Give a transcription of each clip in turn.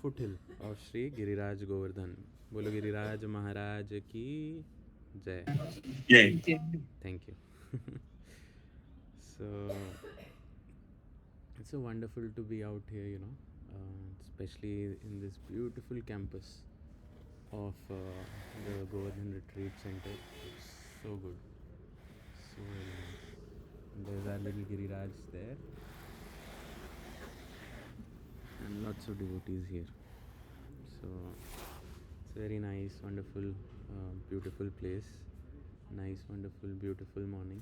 foothill of Sri Giriraj Govardhan. Bolo Giriraj Maharaj ki jai. Yay. Thank you. So it's so wonderful to be out here, especially in this beautiful campus of the Govardhan Retreat Center. It's so good. So very nice. There's our little Giriraj there. And lots of devotees here. So it's very nice, wonderful, beautiful place. Nice, wonderful, beautiful morning.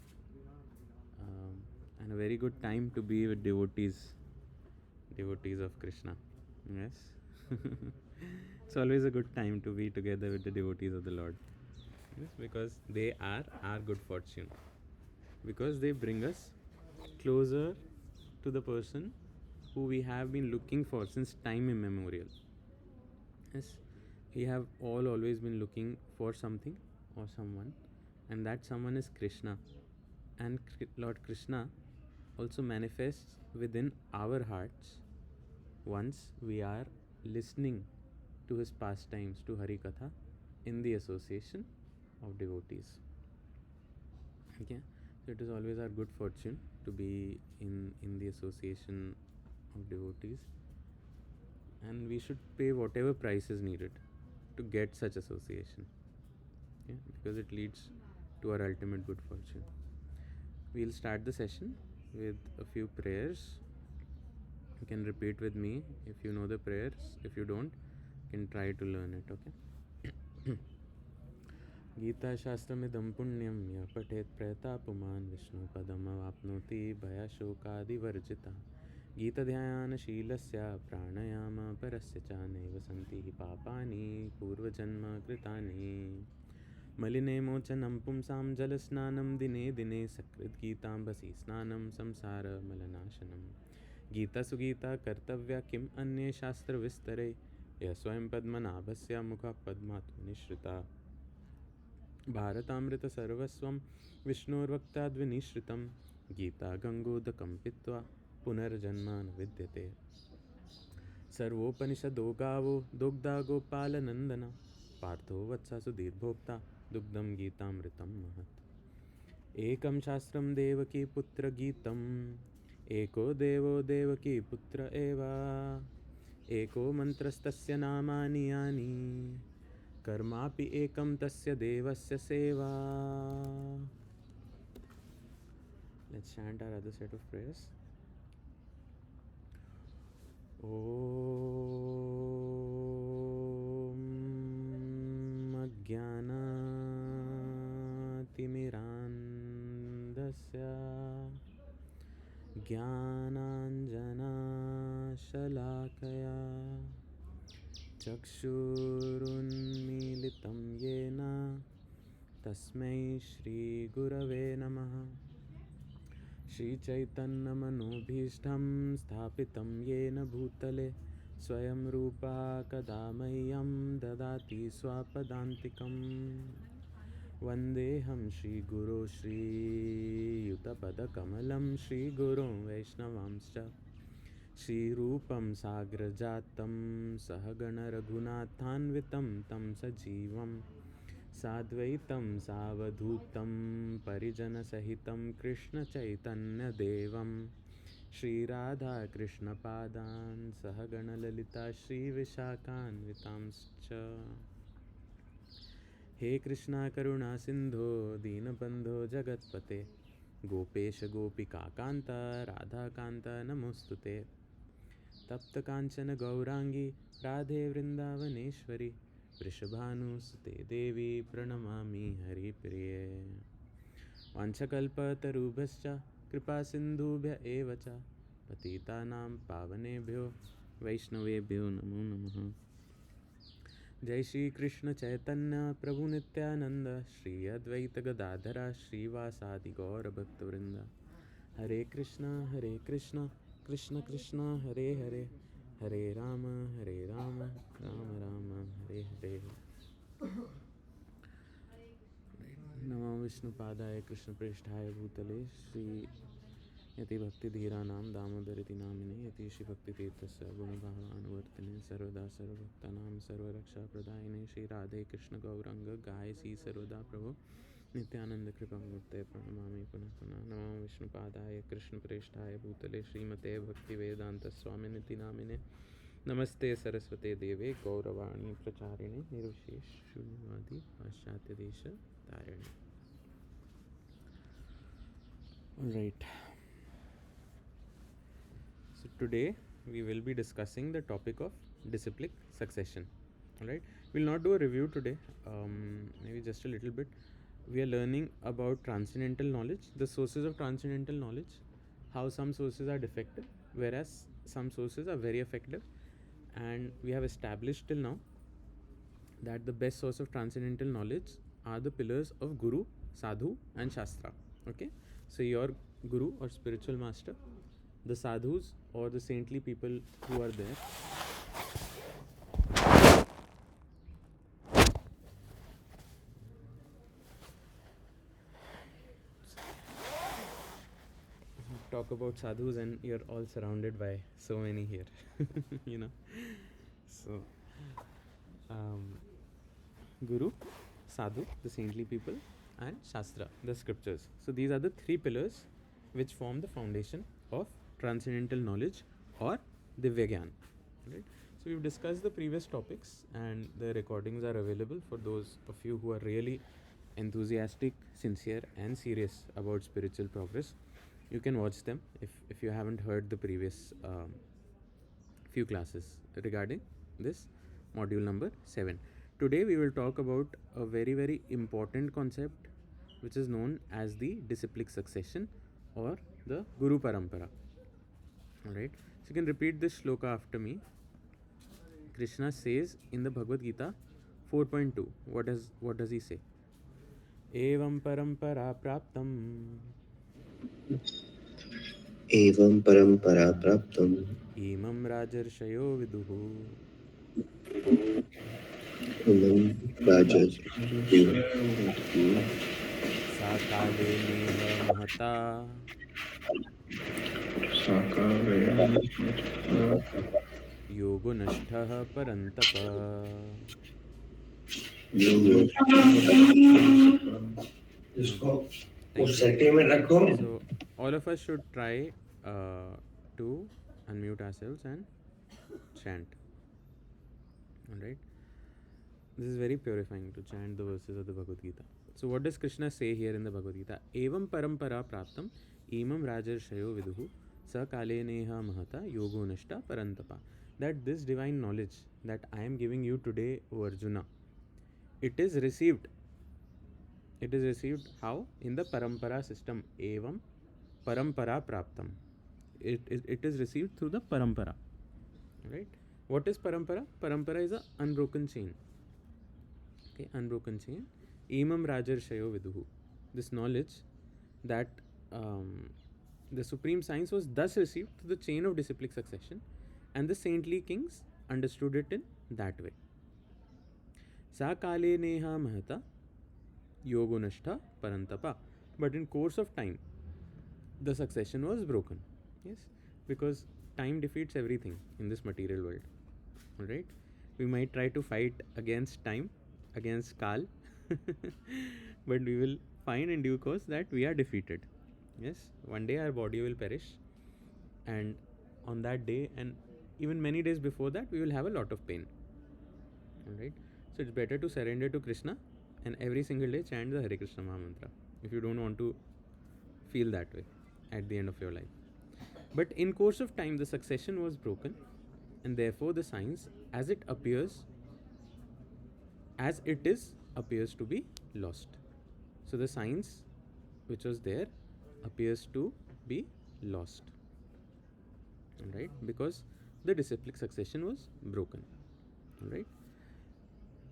And a very good time to be with devotees of Krishna. Yes. It's always a good time to be together with the devotees of the Lord. Yes, because they are our good fortune. Because they bring us closer to the person who we have been looking for since time immemorial. Yes, we have all always been looking for something or someone, and that someone is Krishna. And Lord Krishna also manifests within our hearts once we are listening to his pastimes, to Hari Katha, in the association of devotees. Okay, so it is always our good fortune to be in the association of devotees, and we should pay whatever price is needed to get such association. Okay, because it leads to our ultimate good fortune. We'll start the session with a few prayers. You can repeat with me if you know the prayers. If you don't, you can try to learn it. Okay. Gita Shastramidam Punyam ya patet pretapuman Vishnu padam avapnoti bhayashokadivarjita. Gita dhyana shilasya pranayama parasya cha neva santi hi papani purvajanma kritani. मलिने मोचनं पुंसां जलस्नानं दिने दिने सकृद् गीताम्बसी स्नानं संसारमलनाशनं. गीता सुगीता कर्तव्या किम् अन्ये शास्त्रविस्तरे यः स्वयं पद्मनाभस्य मुखात् पद्मातु निःसृता. भारतामृतसर्वस्वं विष्णोर्वक्त्राद्विनिश्रितं. गीता गङ्गोदकं पीत्वा पुनर्जन्म न विद्यते. सर्वोपनिषदो गावो दुग्धा गोपालनन्दन. पार्थो वत्सा सुधीर्भोक्ता दुग्धं गीतामृतं महत्. एकं शास्त्रं देवकी पुत्र गीतम् एको देवो देवकी पुत्र एव. एको मन्त्रस्तस्य नामानि यानि कर्मापि एकं तस्य देवस्य सेवा. Let's chant our other set of prayers. Om Ajnanaatimirandasya Jnananjana-shalakaya Chakshurunmilitam yena Tasmai Shri Gurave Namaha. Shri Chaitanya Manobhishtam Sthapitam Yena Bhutale Swayam Rupa Kadamayyam Dadati Swapadantikam. Vandeham Shri Guru Shri Yutapada Kamalam Shri Guru Vaishnavamscha Shri Rupam Sagrajatam Sahagana Raghunathanvitam Tam Sajivam Sadvaitam Savadhutam Parijana Sahitam Krishna Chaitanya Devam Shri Radha Krishna Padan Sahagana Lalita Shri Vishakan Vitamscha. He Krishna Karuna Sindho Deenabandho Jagatpate Gopesha Gopika Kanta Radha Kanta Namostute. Tapta Kanchana Gaurangi Radhe Vrindavaneshwari Vrishabhanusute Devi Pranamami Hari Priye. Vanchakalpatarubhascha Kripa Sindhubhya Evacha Patitanam Pavanebhyo Vaishnavebhyo Namo Namaha. Jai Shri Krishna Chaitanya Prabhu Nityananda Shri Advaita Gadadhara Shri Vasadi Gaura Bhakta Vrinda. Hare Krishna Krishna Krishna Hare Hare Hare Rama Rama Rama Hare Hare. Namo Vishnu Padaya Krishna Prishthaya Bhutale Shri यति भक्तिधीराणां दामोदरिति नामिने यतीशि भक्तितीर्थस्य गुणभावानुवर्तिने सर्वदा सर्वभक्तानां सर्वरक्षाप्रदायिने श्री राधे कृष्ण गौरंग गायसी सर्वदा प्रभो नित्यानंद कृपामूर्ते प्रणमामि पुनः पुनः नमो विष्णुपादाय कृष्णप्रेष्ठाय भूतले श्रीमते भक्तिवेदांत स्वामिनिति नामिने नमस्ते सरस्वते देवे गौरवाणी प्रचारिणे निर्विशेष शून्यवादी पाश्चात्य देश तारिणे. All right. So today we will be discussing the topic of disciplic succession. All right. We'll not do a review today. Maybe just a little bit. We are learning about transcendental knowledge, the sources of transcendental knowledge, how some sources are defective, whereas some sources are very effective. And we have established till now that the best source of transcendental knowledge are the pillars of Guru, Sadhu and Shastra. Okay. So your Guru or spiritual master, the sadhus or the saintly people who are there, talk about sadhus and you're all surrounded by so many here. You know. So Guru, Sadhu, the saintly people, and Shastra, the scriptures. So these are the three pillars which form the foundation of transcendental knowledge or Divya Gyan. Right? So we've discussed the previous topics and the recordings are available for those of you who are really enthusiastic, sincere and serious about spiritual progress. You can watch them if you haven't heard the previous few classes regarding this module number 7. Today we will talk about a very very important concept which is known as the disciplic succession or the Guru Parampara. Alright, so you can repeat this shloka after me. Krishna says in the Bhagavad Gita 4.2, what does he say? Evaṁ paramparā-prāptam evaṁ paramparā-prāptam imaṁ rājarṣayo viduḥ imaṁ rājarṣayo sa kāleneha mahatā yogo naṣṭaḥ paran-tapa. So all of us should try to unmute ourselves and chant. Alright. This is very purifying to chant the verses of the Bhagavad Gita. So what does Krishna say here in the Bhagavad Gita? Evaṁ paramparā-prāptam imaṁ rājarṣayo viduḥ sa kāleneha mahatā yogo naṣṭaḥ paran-tapa. That this divine knowledge that I am giving you today, O Arjuna, it is received. It is received how? In the parampara system. Evaṁ paramparā-prāptam. It is received through the parampara. Right? What is parampara? Parampara is an unbroken chain. Okay, unbroken chain. Imaṁ rājarṣayo viduḥ. This knowledge that the supreme science was thus received through the chain of disciplic succession, and the saintly kings understood it in that way. Sa kāleneha mahatā yogo naṣṭaḥ paran-tapa. But in course of time, the succession was broken. Yes, because time defeats everything in this material world. Alright, we might try to fight against time, against Kal, but we will find in due course that we are defeated. Yes, one day our body will perish, and on that day and even many days before that we will have a lot of pain. Alright, so it's better to surrender to Krishna and every single day chant the Hare Krishna Mahamantra if you don't want to feel that way at the end of your life. But in course of time the succession was broken, and therefore the science as it appears to be lost. So the science which was there appears to be lost. Alright, because the disciplic succession was broken. Alright.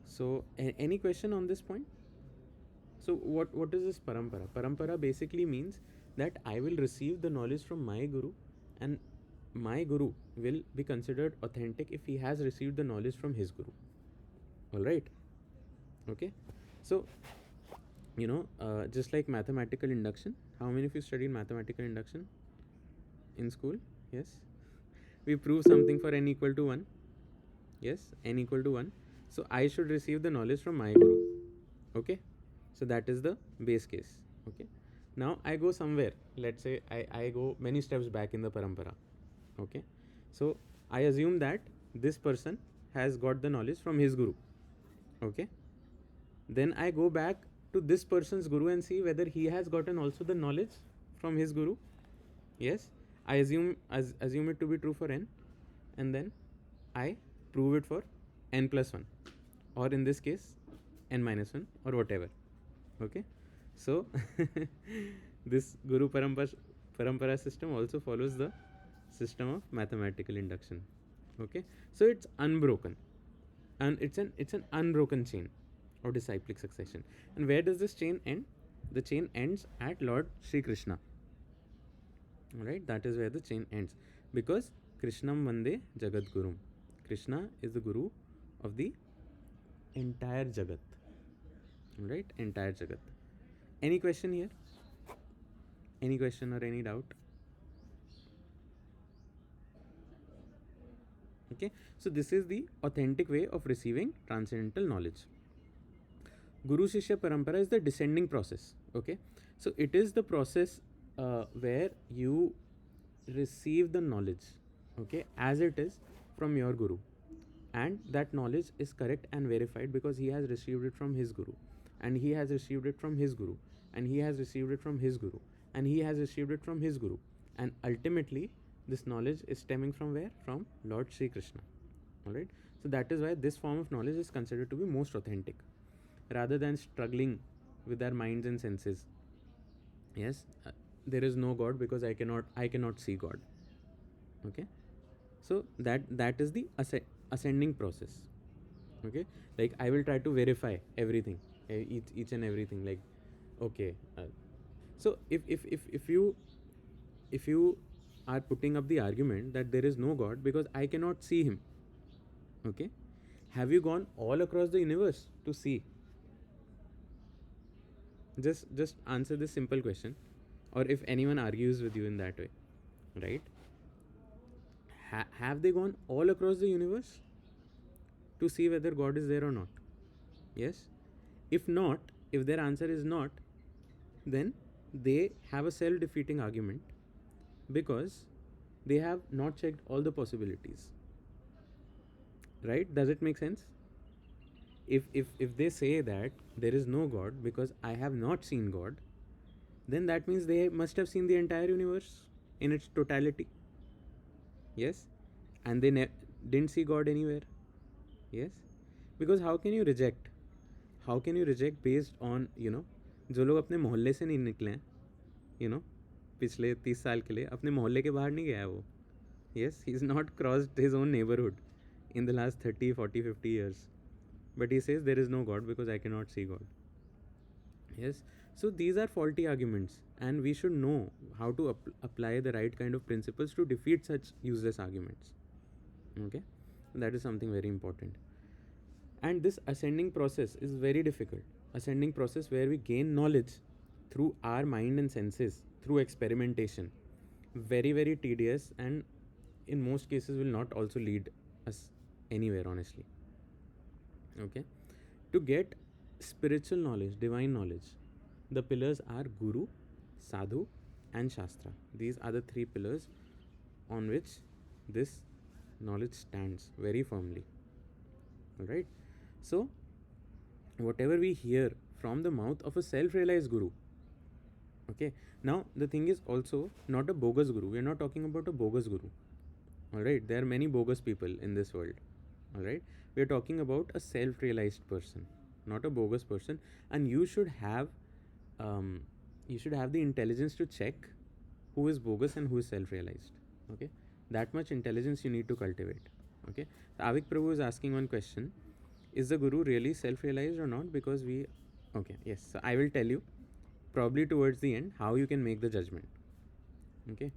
So any question on this point? So what is this parampara? Parampara basically means that I will receive the knowledge from my Guru, and my Guru will be considered authentic if he has received the knowledge from his Guru. Alright. Okay. So, just like mathematical induction, how many of you studied mathematical induction? in school? Yes. We prove something for n equal to 1. Yes, n equal to 1. So I should receive the knowledge from my guru. Okay. So that is the base case. Okay. Now I go somewhere. Let's say I go many steps back in the parampara. Okay. So I assume that this person has got the knowledge from his guru. Okay. Then I go back to this person's guru and see whether he has gotten also the knowledge from his guru. Yes. I assume it to be true for n, and then I prove it for n plus 1, or in this case n minus 1, or whatever. Okay. So this guru parampara system also follows the system of mathematical induction. Okay. So it's unbroken, and it's an unbroken chain of disciplic succession. And where does this chain end? The chain ends at Lord Sri Krishna. Alright, that is where the chain ends, because Krishnam Vande Jagat Gurum. Krishna is the guru of the entire Jagat. Alright, entire Jagat. Any question here? Any question or any doubt? Okay, so this is the authentic way of receiving transcendental knowledge. Guruśiṣya parampara is the descending process. Okay, so it is the process where you receive the knowledge, okay, as it is from your guru, and that knowledge is correct and verified because he has received it from his guru, and he has received it from his guru, and he has received it from his guru, and he has received it from his guru, and ultimately this knowledge is stemming from where? From Lord Sri Krishna. Alright, so that is why this form of knowledge is considered to be most authentic, rather than struggling with our minds and senses. Yes, there is no God because I cannot see God. Okay, so that is the ascending process. Okay, like I will try to verify everything, each and everything, like okay, so if you are putting up the argument that there is no God because I cannot see him, okay, have you gone all across the universe to see? Just answer this simple question. Or if anyone argues with you in that way, right, have they gone all across the universe to see whether God is there or not? Yes. If not, if their answer is not, then they have a self-defeating argument, because they have not checked all the possibilities. Right? Does it make sense? If they say that there is no God because I have not seen God, then that means they must have seen the entire universe in its totality. Yes, and they didn't see God anywhere. Yes, because how can you reject based on जो लोग अपने मोहल्ले से नहीं निकले हैं, पिछले 30 साल के लिए अपने मोहल्ले के बाहर नहीं गया है वो. Yes, he is not crossed his own neighborhood in the last 30, 40, 50 years, but he says there is no God because I cannot see God. Yes, so these are faulty arguments, and we should know how to apply the right kind of principles to defeat such useless arguments. Okay, that is something very important. And this ascending process is very difficult. Ascending process where we gain knowledge through our mind and senses, through experimentation. Very, very tedious, and in most cases will not also lead us anywhere, honestly. Okay, to get spiritual knowledge, divine knowledge, the pillars are Guru, Sadhu, and Shastra. These are the three pillars on which this knowledge stands very firmly. Alright, so whatever we hear from the mouth of a self-realized guru, okay, now the thing is also not a bogus guru. We are not talking about a bogus guru. Alright, there are many bogus people in this world. Alright, we are talking about a self-realized person, not a bogus person, and you should have the intelligence to check who is bogus and who is self-realized. Okay, that much intelligence you need to cultivate. Okay, Avik Prabhu is asking one question: is the guru really self-realized or not? Because yes, so I will tell you probably towards the end how you can make the judgment. Okay,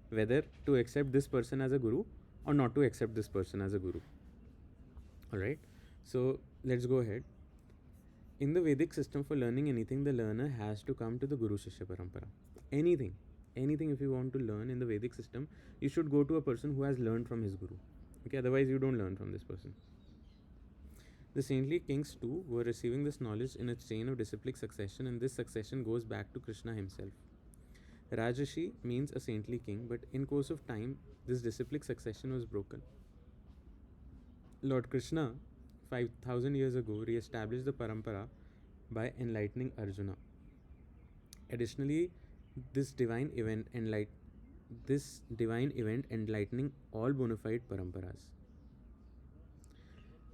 whether to accept this person as a guru or not to accept this person as a guru. Alright, so let's go ahead. In the Vedic system, for learning anything, the learner has to come to the Guruśiṣya parampara. Anything. anything if you want to learn in the Vedic system, you should go to a person who has learned from his guru. Okay, otherwise you don't learn from this person. The saintly kings too were receiving this knowledge in a chain of disciplic succession, and this succession goes back to Kṛṣṇa himself. Rajarṣi means a saintly king, but in course of time, this disciplic succession was broken. Lord Krishna, 5,000 years ago, re-established the parampara by enlightening Arjuna. Additionally, this divine event enlightening all bona fide paramparas.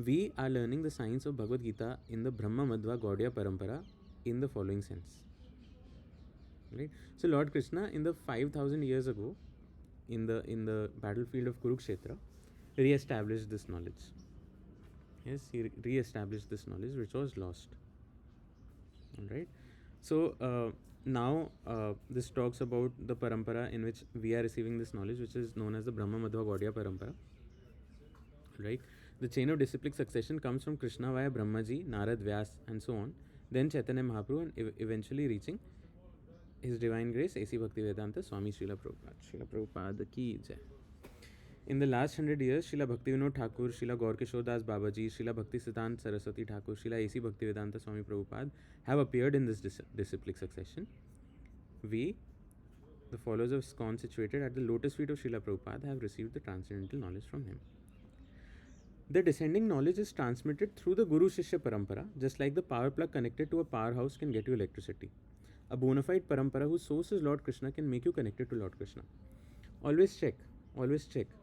We are learning the science of Bhagavad Gita in the Brahma Madhva Gaudiya Parampara in the following sense. Right? So Lord Krishna, in the 5,000 years ago, in the battlefield of Kurukshetra, re-established this knowledge. Yes, he re-established this knowledge which was lost. Alright. So now this talks about the parampara in which we are receiving this knowledge, which is known as the Brahma Madhva Gaudiya Parampara. Right. The chain of disciplic succession comes from Krishna via Brahmaji, Narad, Vyas, and so on, then Chaitanya Mahaprabhu, and eventually reaching His Divine Grace, A.C. Bhaktivedanta Swami Srila Prabhupada. Srila Prabhupada ki jai. In the last 100 years, Srila Bhaktivinoda Thakur, Srila Gaur Kishore Das Babaji, Srila Bhakti Siddhanta Saraswati Thakur, Srila A.C. Bhaktivedanta Swami Prabhupada have appeared in this disciplic succession. We, the followers of ISKCON situated at the lotus feet of Srila Prabhupada, have received the transcendental knowledge from him. The descending knowledge is transmitted through the Guruśiṣya parampara, just like the power plug connected to a powerhouse can get you electricity. A bona fide parampara whose source is Lord Krishna can make you connected to Lord Krishna. Always check.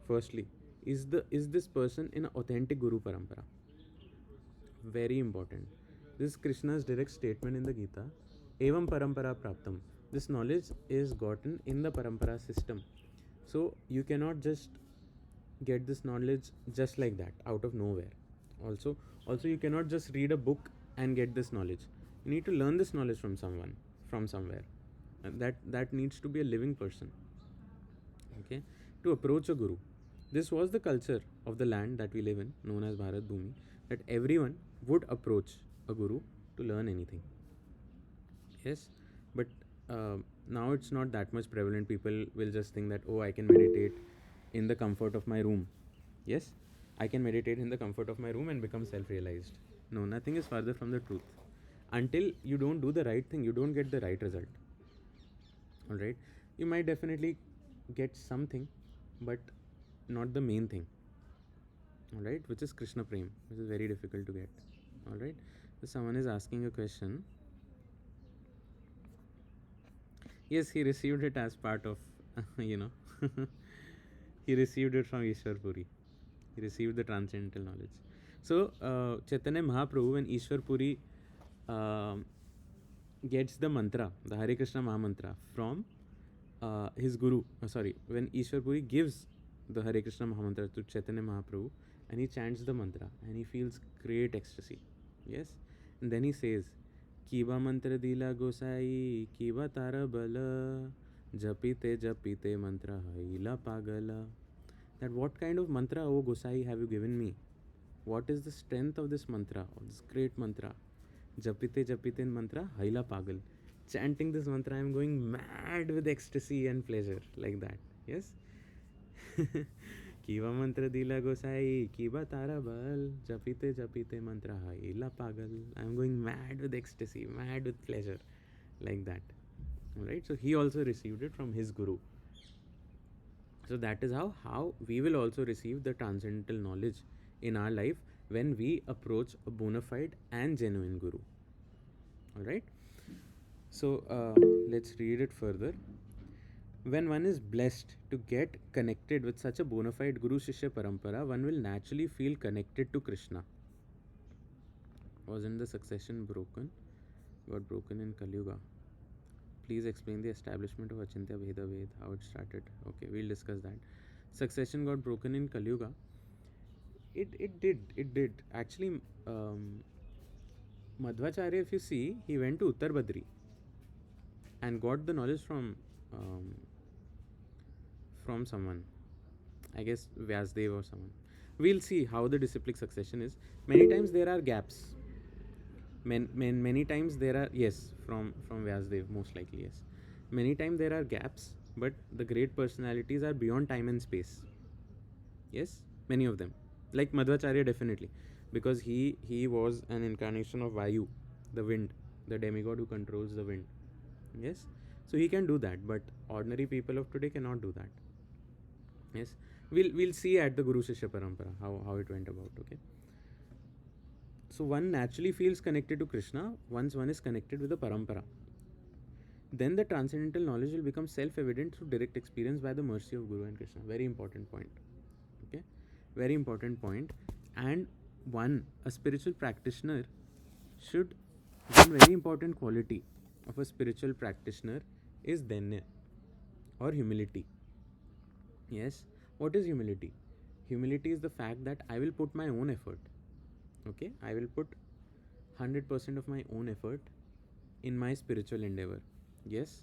Firstly, is this person in an authentic Guru parampara? Very important. This is Krishna's direct statement in the Gita. Evaṁ paramparā-prāptam. This knowledge is gotten in the parampara system. So you cannot just get this knowledge just like that, out of nowhere. Also you cannot just read a book and get this knowledge. You need to learn this knowledge from someone, from somewhere. And that needs to be a living person. Okay, to approach a guru. This was the culture of the land that we live in, known as Bharat Bhumi, that everyone would approach a guru to learn anything. Yes, but now it's not that much prevalent. People will just think that, oh, I can meditate in the comfort of my room. Yes, I can meditate in the comfort of my room and become self-realized. No, nothing is further from the truth. Until you don't do the right thing, you don't get the right result. Alright, you might definitely get something, but not the main thing. Alright, which is Krishna Prem, which is very difficult to get. Alright, so someone is asking a question. Yes, he received it as part of, he received it from Ishwar Puri. He received the transcendental knowledge. So, Chaitanya Mahaprabhu, when Ishwar Puri gets the mantra, the Hare Krishna Maha Mantra from his guru, when Ishwar Puri gives the Hare Krishna Maha Mantra to Chaitanya Mahaprabhu, and he chants the mantra, and he feels great ecstasy. Yes? And then he says, Kiba mantra dila gosai, kiba tara bala, japite mantra haila pagala. That what kind of mantra, O Gosai, have you given me? What is the strength of this mantra, of this great mantra? Japite mantra haila pagal. Chanting this mantra, I am going mad with ecstasy and pleasure, like that. Yes? Kiva mantra dila Gosai, kiba tara bal, japite mantra haila pagal. I am going mad with ecstasy, mad with pleasure, like that. Alright, so he also received it from his guru. So that is how we will also receive the transcendental knowledge in our life when we approach a bona fide and genuine guru. Alright, so let's read it further. When one is blessed to get connected with such a bona fide Guruśiṣya parampara, one will naturally feel connected to Krishna. Wasn't the succession got broken in Kali Yuga? Please explain the establishment of Achintya Bheda Ved, how it started. Okay, we'll discuss that. Succession got broken in Kali Yuga. It did. Actually, Madhvacharya, if you see, he went to Uttar Badri and got the knowledge from someone. I guess Vyasdev or someone. We'll see how the disciplic succession is. Many times there are gaps. Many times there are, yes, from Vyasdev, most likely, yes. Many times there are gaps, but the great personalities are beyond time and space. Yes, many of them. Like Madhvacharya, definitely, because he was an incarnation of Vayu, the wind, the demigod who controls the wind. Yes, so he can do that, but ordinary people of today cannot do that. Yes, we'll see at the Guruśiṣya parampara how it went about. Okay, so one naturally feels connected to Krishna once one is connected with the parampara. Then the transcendental knowledge will become self-evident through direct experience by the mercy of Guru and Krishna. Very important point. Okay, very important point. And a spiritual practitioner should, one very important quality of a spiritual practitioner is danya, or humility. Yes, what is humility? Humility is the fact that I will put my own effort. Okay, I will put 100% of my own effort in my spiritual endeavor. Yes,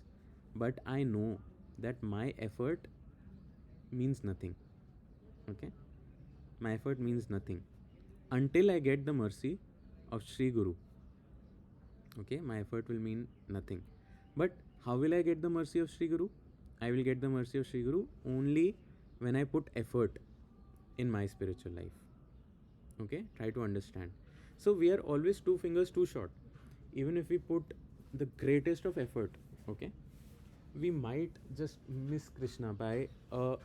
but I know that my effort means nothing. Okay, my effort means nothing until I get the mercy of Sri Guru. Okay, my effort will mean nothing. But how will I get the mercy of Sri Guru? I will get the mercy of Sri Guru only when I put effort in my spiritual life. Okay, try to understand. So we are always two fingers too short. Even if we put the greatest of effort, okay, we might just miss Krishna by a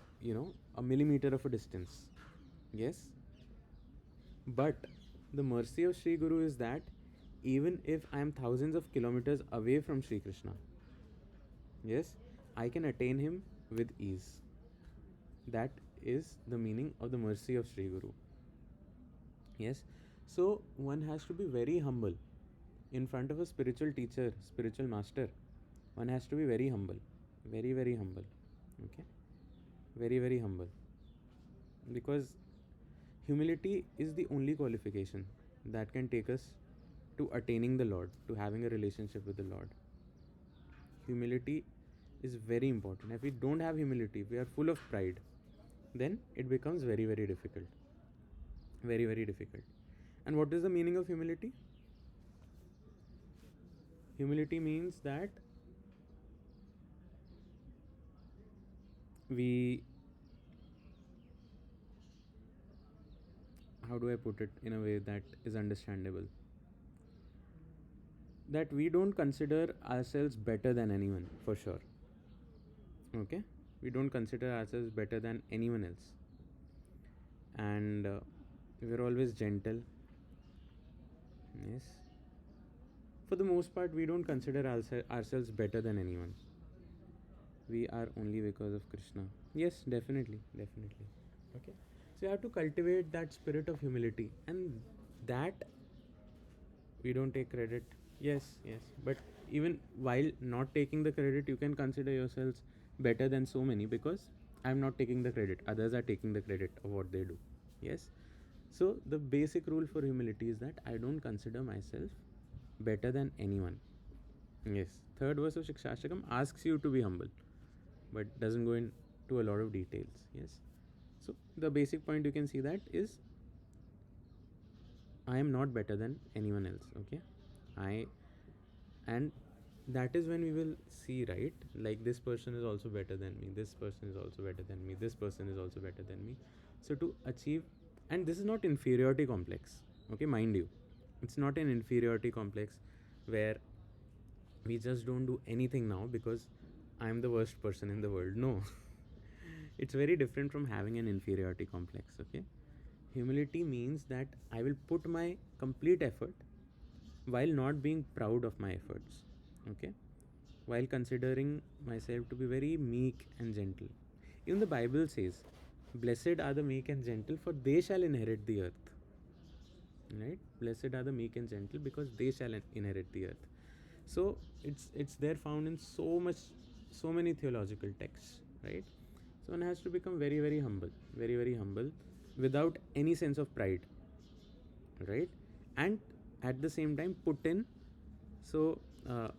millimeter of a distance. Yes, but the mercy of Sri Guru is that even if I am thousands of kilometers away from Sri Krishna, yes, I can attain him with ease. That is the meaning of the mercy of Sri Guru. Yes, so one has to be very humble in front of a spiritual teacher, spiritual master. One has to be very humble, very, very humble. Okay, very, very humble, because humility is the only qualification that can take us to attaining the Lord, to having a relationship with the Lord. Humility is very important. If we don't have humility, we are full of pride, then it becomes very, very difficult. Very, very difficult. And what is the meaning of humility? Humility means that we, how do I put it in a way that is understandable? That we don't consider ourselves better than anyone, for sure. Okay, we don't consider ourselves better than anyone else, and we're always gentle. Yes, for the most part we don't consider ourselves better than anyone. We are only because of Krishna. Yes, definitely, definitely. Okay, so you have to cultivate that spirit of humility, and that we don't take credit. Yes, yes, but even while not taking the credit, you can consider yourselves better than so many, because I'm not taking the credit, others are taking the credit of what they do. Yes, so the basic rule for humility is that I don't consider myself better than anyone. Yes, third verse of Shikshashtakam asks you to be humble, but doesn't go into a lot of details. Yes, so the basic point you can see that is I am not better than anyone else. Okay, I and that is when we will see, right, like this person is also better than me, this person is also better than me, this person is also better than me. So to achieve, and this is not inferiority complex, okay, mind you, it's not an inferiority complex where we just don't do anything now because I'm the worst person in the world. No, it's very different from having an inferiority complex. Okay, humility means that I will put my complete effort while not being proud of my efforts. Okay, while considering myself to be very meek and gentle. Even the Bible says, blessed are the meek and gentle, for they shall inherit the earth. Right, blessed are the meek and gentle, because they shall inherit the earth. So it's there found in so many theological texts, right? So one has to become very, very humble, very, very humble, without any sense of pride, right? And at the same time put in, so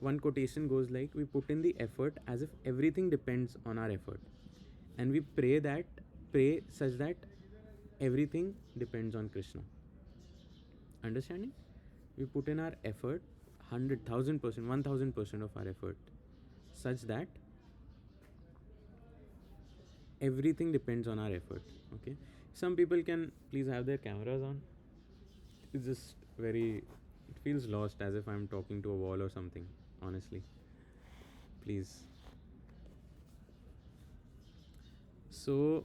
one quotation goes like, we put in the effort as if everything depends on our effort, and we pray such that everything depends on Krishna. Understanding? We put in our effort 100,000%, 1,000% of our effort, such that everything depends on our effort. Okay, some people can please have their cameras on. It's just very, it feels lost, as if I'm talking to a wall or something, honestly. Please. So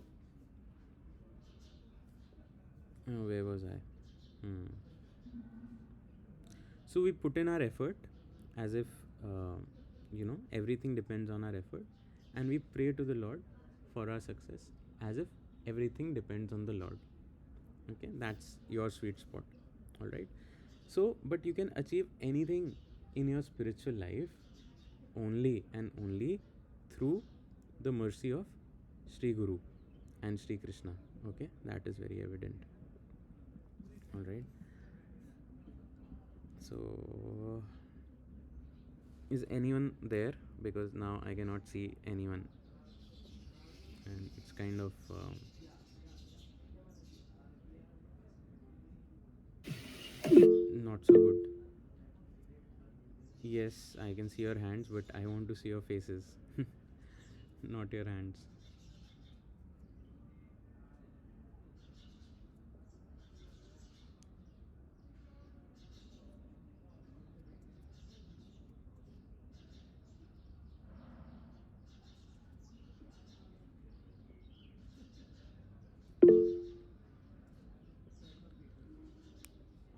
where was I? So we put in our effort, as if everything depends on our effort, and we pray to the Lord for our success, as if everything depends on the Lord. Okay, that's your sweet spot. All right. So, but you can achieve anything in your spiritual life only and only through the mercy of Sri Guru and Sri Krishna. Okay, that is very evident. All right. So, is anyone there? Because now I cannot see anyone, and it's kind of not so good. Yes, I can see your hands, but I want to see your faces, not your hands.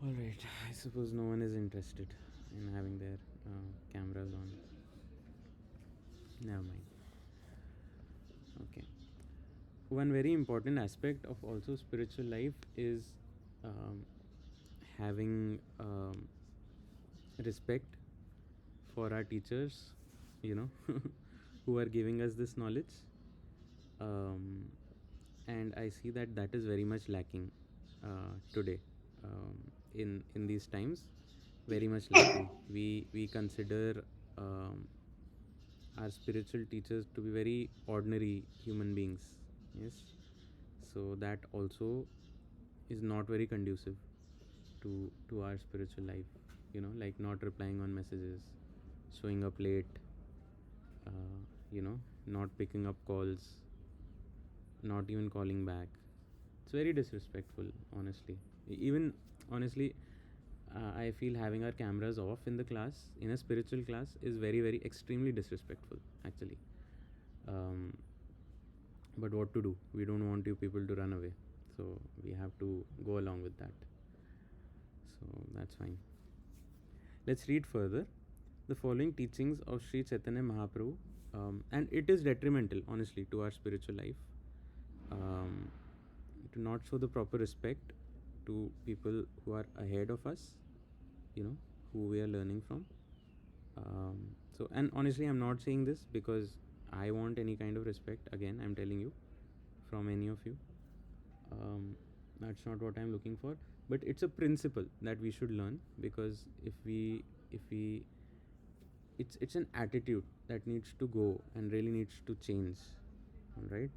All right, I suppose no one is interested in having their cameras on. Never mind. Okay. One very important aspect of also spiritual life is um, having respect for our teachers, who are giving us this knowledge. And I see that that is very much lacking today, in these times. Very much lacking. We consider our spiritual teachers to be very ordinary human beings. Yes, so that also is not very conducive to our spiritual life. Like not replying on messages, showing up late, not picking up calls, not even calling back. It's very disrespectful, honestly. Even honestly, I feel having our cameras off in the class, in a spiritual class, is very, very extremely disrespectful, actually. But what to do? We don't want you people to run away, so we have to go along with that. So that's fine. Let's read further. The following teachings of Sri Chaitanya Mahaprabhu, and it is detrimental, honestly, to our spiritual life, to not show the proper respect to people who are ahead of us, who we are learning from. So, and honestly, I'm not saying this because I want any kind of respect. Again, I'm telling you, from any of you. That's not what I'm looking for. But it's a principle that we should learn, because if we it's an attitude that needs to go and really needs to change. All right.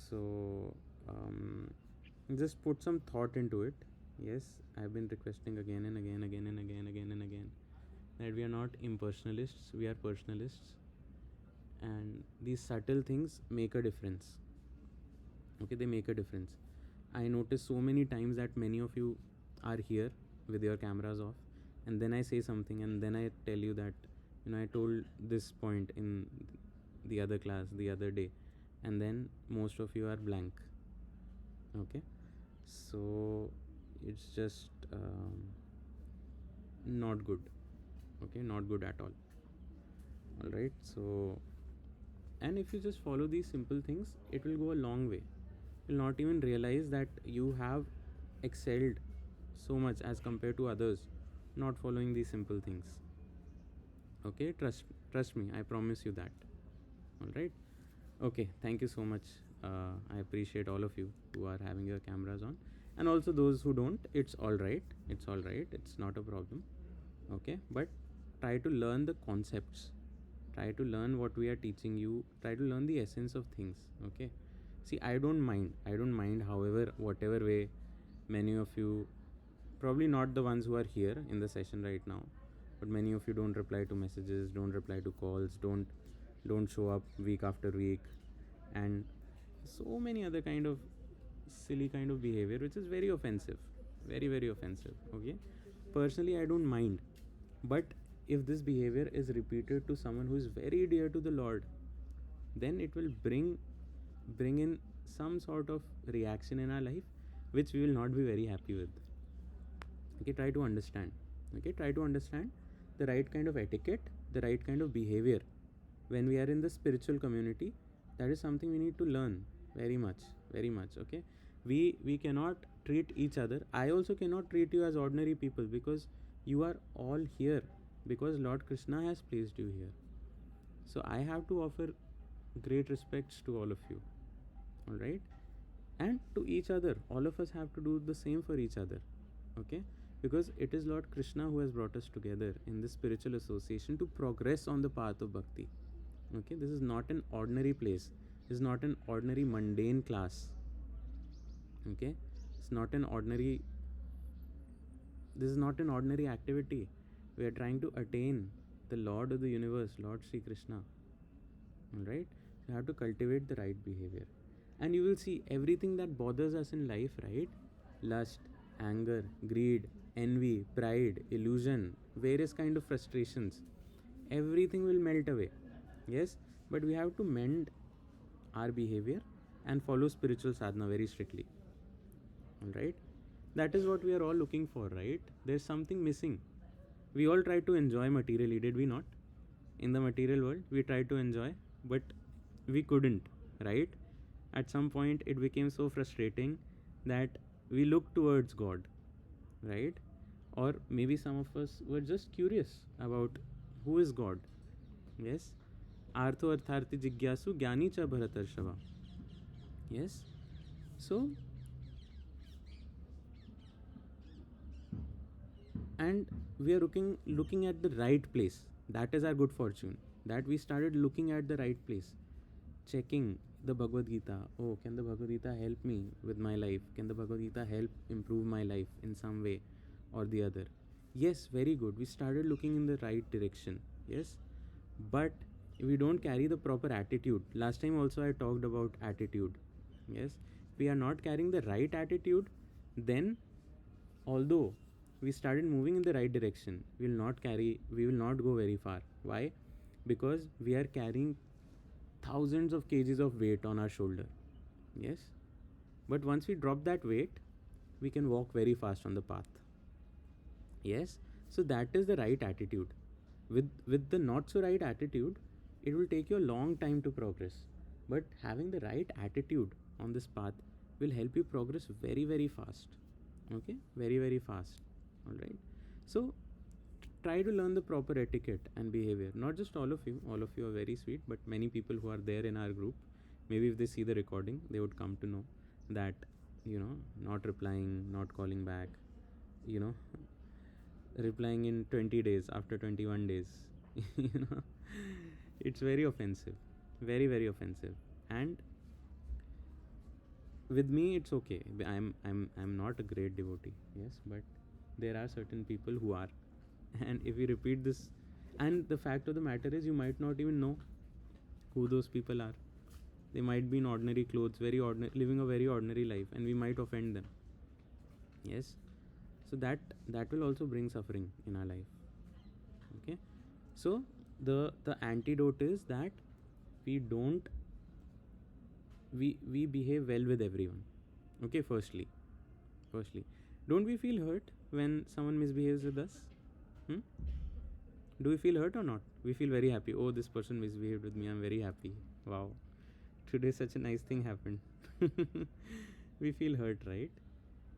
So just put some thought into it. Yes, I've been requesting again and again, that we are not impersonalists, we are personalists, and these subtle things make a difference. Okay, they make a difference. I notice so many times that many of you are here with your cameras off, and then I say something, and then I tell you that I told this point in the other class the other day, and then most of you are blank. Okay, so it's just not good. Okay, not good at all. All right. So, and if you just follow these simple things, it will go a long way. You'll not even realize that you have excelled so much as compared to others not following these simple things. Okay, trust me, I promise you that. All right. Okay, thank you so much. I appreciate all of you who are having your cameras on, and also those who don't. It's all right. It's all right. It's not a problem. Okay, but try to learn the concepts. Try to learn what we are teaching you. Try to learn the essence of things. Okay. See, I don't mind. I don't mind. However, whatever way, many of you, probably not the ones who are here in the session right now, but many of you don't reply to messages, don't reply to calls, don't show up week after week, and so many other kind of silly kind of behavior which is very offensive, very very offensive. Okay, personally I don't mind, but if this behavior is repeated to someone who is very dear to the Lord, then it will bring in some sort of reaction in our life which we will not be very happy with. Okay, try to understand. Okay, try to understand the right kind of etiquette, the right kind of behavior when we are in the spiritual community. That is something we need to learn very much, very much. Okay, we cannot treat each other. I also cannot treat you as ordinary people, because you are all here because Lord Kṛṣṇa has placed you here. So I have to offer great respects to all of you, all right, and to each other. All of us have to do the same for each other. Okay, because it is Lord Kṛṣṇa who has brought us together in this spiritual association to progress on the path of bhakti. Okay, this is not an ordinary place, this is not an ordinary mundane class. Okay, it's not an ordinary, this is not an ordinary activity. We are trying to attain the Lord of the universe, Lord Sri Krishna. Alright, you have to cultivate the right behavior, and you will see everything that bothers us in life, right? Lust, anger, greed, envy, pride, illusion, various kind of frustrations, everything will melt away. Yes, but we have to mend our behavior and follow spiritual sadhana very strictly. Alright, that is what we are all looking for, right? There's something missing. We all tried to enjoy materially, did we not? In the material world, we tried to enjoy, but we couldn't, right? At some point, it became so frustrating that we looked towards God, right? Or maybe some of us were just curious about who is God. Yes? Artho artharthi jigyasu gyani cha bharatarshava. Yes? So, and we are looking at the right place. That is our good fortune, that we started looking at the right place, checking the Bhagavad Gita. Oh, can the Bhagavad Gita help me with my life? Can the Bhagavad Gita help improve my life in some way or the other? Yes, very good, we started looking in the right direction. Yes, but if we don't carry the proper attitude, last time also I talked about attitude. Yes, if we are not carrying the right attitude, then although we started moving in the right direction, we will not go very far. Why? Because we are carrying thousands of kgs of weight on our shoulder. Yes, but once we drop that weight, we can walk very fast on the path. Yes, so that is the right attitude. With the not so right attitude, it will take you a long time to progress, but having the right attitude on this path will help you progress very very fast. Okay, very very fast. All right, so try to learn the proper etiquette and behavior. Not just all of you are very sweet, but many people who are there in our group, maybe if they see the recording, they would come to know that, not replying, not calling back, replying in 20 days after 21 days. It's very offensive, very very offensive. And with me it's okay, I'm not a great devotee, yes, but there are certain people who are. And if you repeat this, and the fact of the matter is, you might not even know who those people are. They might be in ordinary clothes, very ordinary, living a very ordinary life, and we might offend them. Yes, so that will also bring suffering in our life. Okay, so the antidote is that we behave well with everyone. Okay, firstly, don't we feel hurt when someone misbehaves with us? Do we feel hurt or not? We feel very happy. Oh, this person misbehaved with me, I'm very happy. Wow, today such a nice thing happened. We feel hurt, right?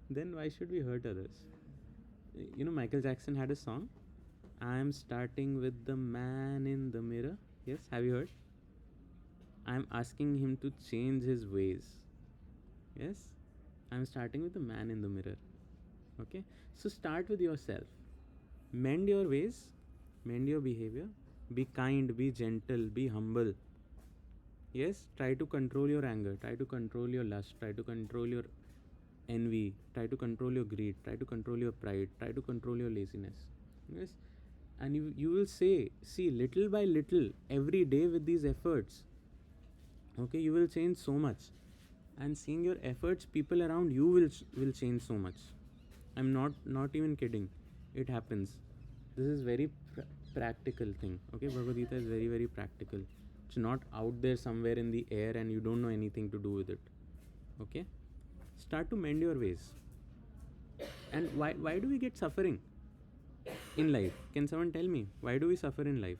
Then why should we hurt others? Michael Jackson had a song, I'm starting with the man in the mirror. Yes, have you heard? I'm asking him to change his ways. Yes, I'm starting with the man in the mirror. Okay, so start with yourself. Mend your ways, mend your behavior, be kind, be gentle, be humble. Yes, try to control your anger, try to control your lust, try to control your envy, try to control your greed, try to control your pride, try to control your laziness. Yes, and you will see little by little every day with these efforts. Okay, you will change so much. and seeing your efforts, people around you will change so much. I'm not even kidding. It happens. This is very practical thing. Okay, Bhagavad Gita is very, very practical. It's not out there somewhere in the air and you don't know anything to do with it. Okay, start to mend your ways. And why do we get suffering in life? Can someone tell me why do we suffer in life?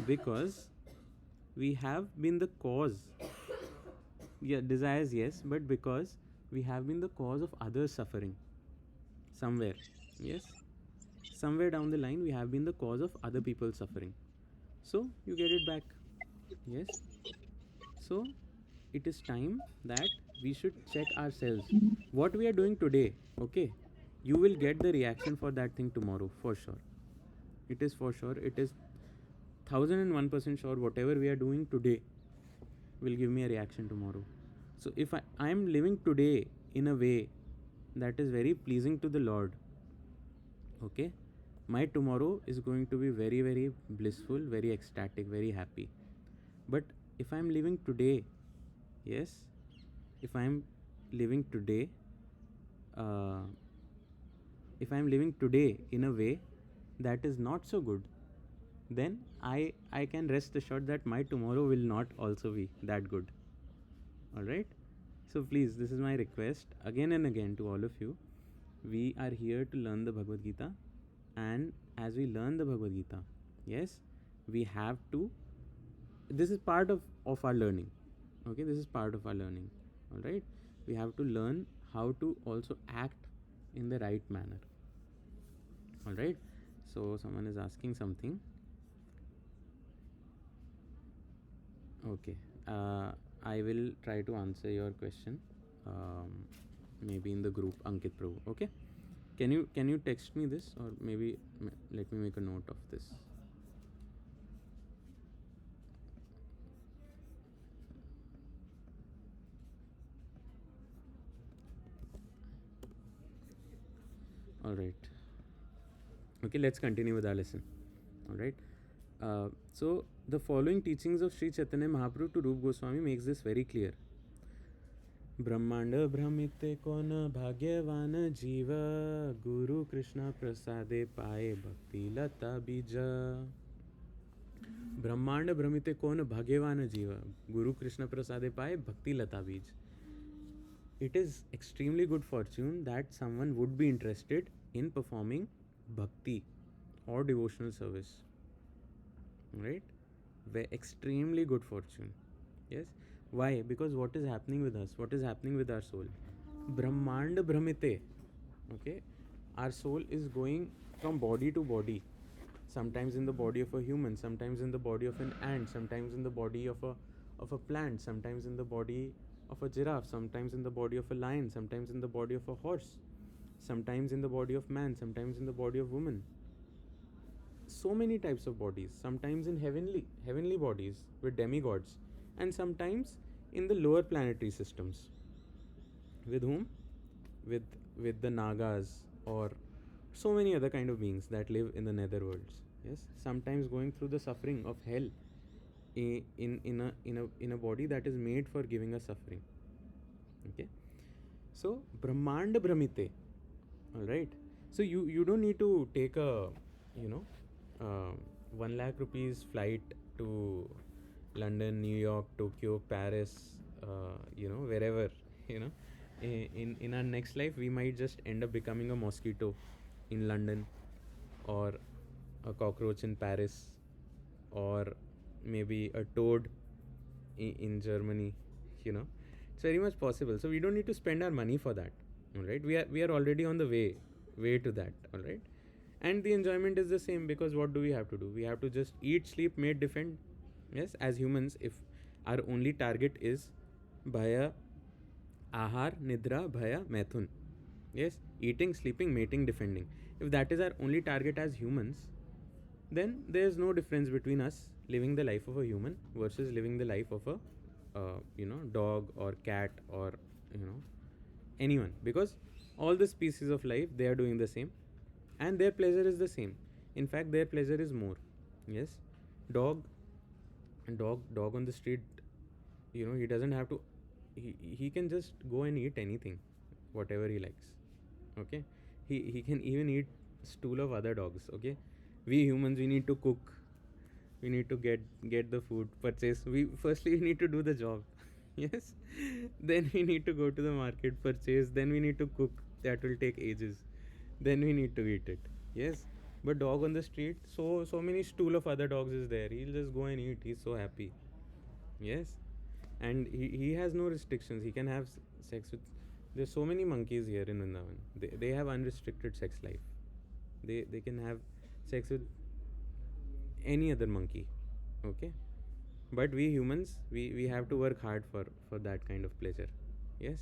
Because we have been the cause. Yeah, desires, yes, but because we have been the cause of others suffering somewhere. Yes, somewhere down the line we have been the cause of other people's suffering, so you get it back. Yes, so it is time that we should check ourselves what we are doing today. Okay, you will get the reaction for that thing tomorrow, for sure. It is for sure. It is 1001% sure. Whatever we are doing today will give me a reaction tomorrow. So if I am living today in a way that is very pleasing to the Lord, okay, my tomorrow is going to be very, very blissful, very ecstatic, very happy. But if I am living today, yes, if I am living today, if I am living today in a way that is not so good, then I can rest assured that my tomorrow will not also be that good. Alright? So please, this is my request again and again to all of you. We are here to learn the Bhagavad Gita, and as we learn the Bhagavad Gita, yes, we have to, this is part of our learning. Okay, this is part of our learning. Alright? We have to learn how to also act in the right manner. Alright? So someone is asking something. Okay, I will try to answer your question, maybe in the group, Ankit Prabhu. Okay, can you text me this, or maybe let me make a note of this. All right. Okay, let's continue with our lesson. All right. So the following teachings of Sri Chaitanya Mahaprabhu to Rupa Goswami makes this very clear. ब्रह्मांड भ्रमित कौन भाग्यवान जीव, गुरु कृष्ण प्रसादे पाए भक्ति लता बीज. ब्रह्मांड भ्रमित कौन भाग्यवान जीव, गुरु कृष्ण प्रसादे पाए भक्ति लता बीज. It is extremely good fortune that someone would be interested in performing bhakti or devotional service. Right? Extremely good fortune. Yes. Why? Because what is happening with us? What is happening with our soul? Brahmand Brahmite. Okay. Our soul is going from body to body. Sometimes in the body of a human, sometimes in the body of an ant, sometimes in the body of a plant, sometimes in the body of a giraffe, sometimes in the body of a lion, sometimes in the body of a horse, sometimes in the body of man, sometimes in the body of woman. So many types of bodies. Sometimes in heavenly bodies with demigods, and sometimes in the lower planetary systems. With whom? With the Nagas, or so many other kind of beings that live in the nether worlds. Yes, sometimes going through the suffering of hell in a body that is made for giving us suffering. Okay, so Brahmand Brahmite. All right. So you don't need to take a 1 lakh rupees flight to London, New York, Tokyo, Paris, wherever, in our next life we might just end up becoming a mosquito in London, or a cockroach in Paris, or maybe a toad in Germany. It's very much possible. So we don't need to spend our money for that. All right, we are already on the way to that. All right, and the enjoyment is the same, because what do we have to do? We have to just eat, sleep, mate, defend. Yes, as humans, if our only target is bhaya, ahar, nidra, bhaya, maithun. Yes, eating, sleeping, mating, defending. If that is our only target as humans, then there is no difference between us living the life of a human versus living the life of a dog or cat, or anyone, because all the species of life, they are doing the same, and their pleasure is the same. In fact, their pleasure is more. Yes, dog dog on the street, he doesn't have to, he can just go and eat anything, whatever he likes. Okay, he can even eat stool of other dogs. Okay, we humans, we need to cook, we need to get the food, purchase. We firstly we need to do the job. Yes, then we need to go to the market, purchase, then we need to cook. That will take ages, then we need to eat it. Yes, but dog on the street, so many stool of other dogs is there, he'll just go and eat, he's so happy. Yes, and he has no restrictions, he can have sex with, there's so many monkeys here in Vrindavan, they have unrestricted sex life, they can have sex with any other monkey. Okay, but we humans, we have to work hard for that kind of pleasure. Yes,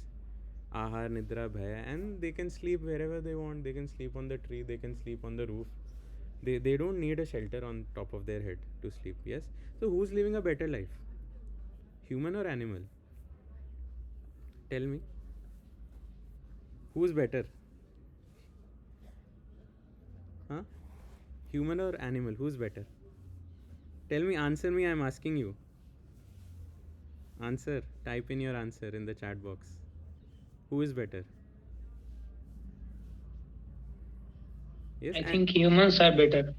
ahar nidra bhaya, and they can sleep wherever they want, they can sleep on the tree, they can sleep on the roof, they don't need a shelter on top of their head to sleep. Yes, so who's living a better life, human or animal? Tell me, who's better? Huh? Human or animal, who's better? Tell me, answer me, I'm asking you. Answer, type in your answer in the chat box. Who is better? Yes, I think humans are better.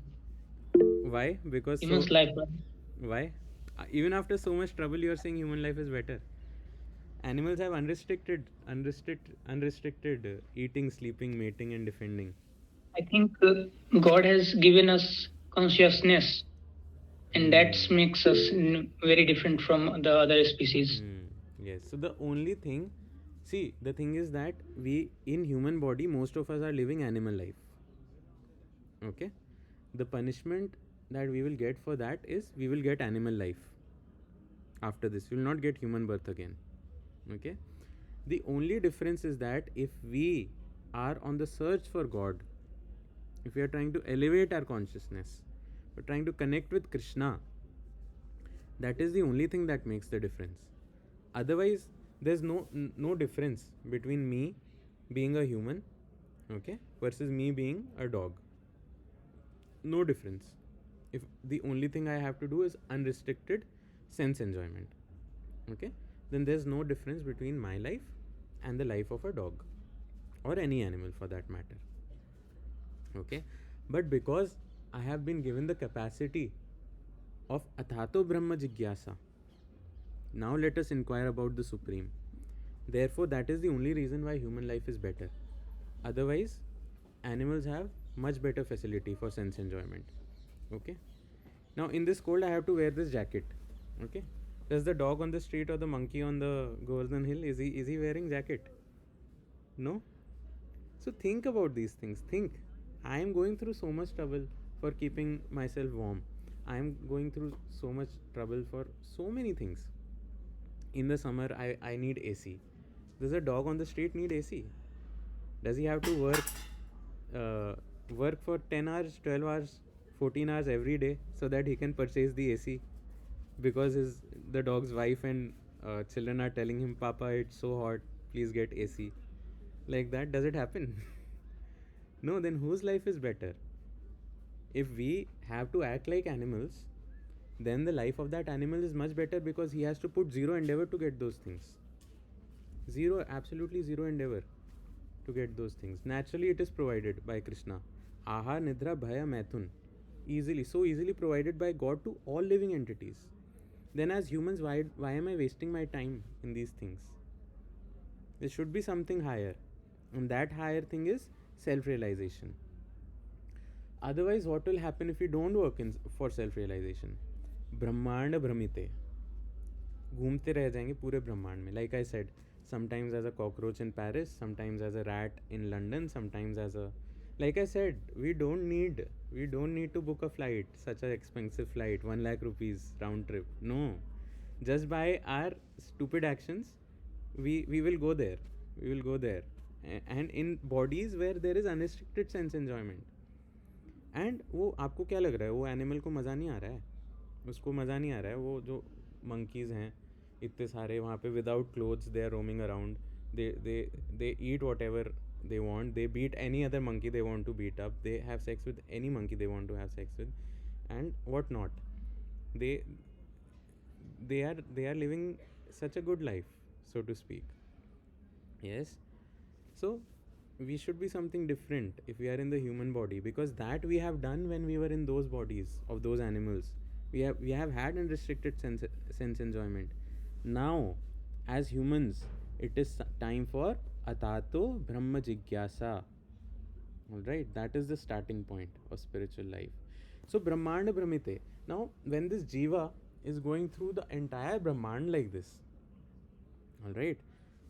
why? Because Humans life. why? Even after so much trouble, you are saying human life is better. Animals have unrestricted eating, sleeping, mating, and defending. I think God has given us consciousness, and that makes us very different from the other species. Yes. So the only thing, see, the thing is that we, in human body, most of us are living animal life. Okay. The punishment that we will get for that is we will get animal life. After this, we will not get human birth again. Okay. The only difference is that if we are on the search for God, if we are trying to elevate our consciousness, we're trying to connect with Kṛṣṇa, that is the only thing that makes the difference. Otherwise, there's no difference between me being a human, okay, versus me being a dog. No difference. If the only thing I have to do is unrestricted sense enjoyment, okay, then there's no difference between my life and the life of a dog or any animal for that matter. Okay, but because I have been given the capacity of athato brahma jigyasa, now let us inquire about the Supreme. Therefore, that is the only reason why human life is better. Otherwise, animals have much better facility for sense enjoyment. Okay, now in this cold I have to wear this jacket. Okay, does the dog on the street or the monkey on the Govardhan hill, is he wearing jacket? No. So think about these things. Think, I am going through so much trouble for keeping myself warm. I am going through so much trouble for so many things. In the summer, I need AC. Does a dog on the street need AC? Does he have to work for 10 hours, 12 hours, 14 hours every day so that he can purchase the AC? Because the dog's wife and children are telling him, Papa, it's so hot, please get AC. Like that, does it happen? No, then whose life is better? If we have to act like animals, then the life of that animal is much better because he has to put zero endeavor to get those things. Zero, absolutely zero endeavor to get those things. Naturally, it is provided by Kṛṣṇa. Ahar, Nidra, Bhaya, Maithun. Easily, so easily provided by God to all living entities. Then as humans, why am I wasting my time in these things? There should be something higher. And that higher thing is self-realization. Otherwise, what will happen if we don't work for self-realization? ब्रह्मांड भ्रमित है, घूमते रह जाएंगे पूरे ब्रह्मांड में. Like I said, sometimes as a cockroach in Paris, sometimes as a rat in London, sometimes as a, like I said, we don't need to book a flight, such an expensive flight, 1 lakh rupees round trip. No, just by our stupid actions, we will go there. We will go there, and in bodies where there is unrestricted sense enjoyment. And वो आपको क्या लग रहा है, वो animal को मज़ा नहीं आ रहा है? उसको मज़ा नहीं आ रहा है. वो जो monkeys हैं इतने सारे वहाँ पे without clothes, they are roaming around, they eat whatever they want, they beat any other monkey they want to beat up, they have sex with any monkey they want to have sex with, and what not. they are living such a good life, so to speak. Yes. So we should be something different if we are in the human body, because that we have done when we were in those bodies of those animals. We have had unrestricted sense enjoyment. Now, as humans, it is time for atato brahma jigyasa. All right, that is the starting point of spiritual life. So brahmanda brahmite. Now, when this jiva is going through the entire brahmand like this, all right,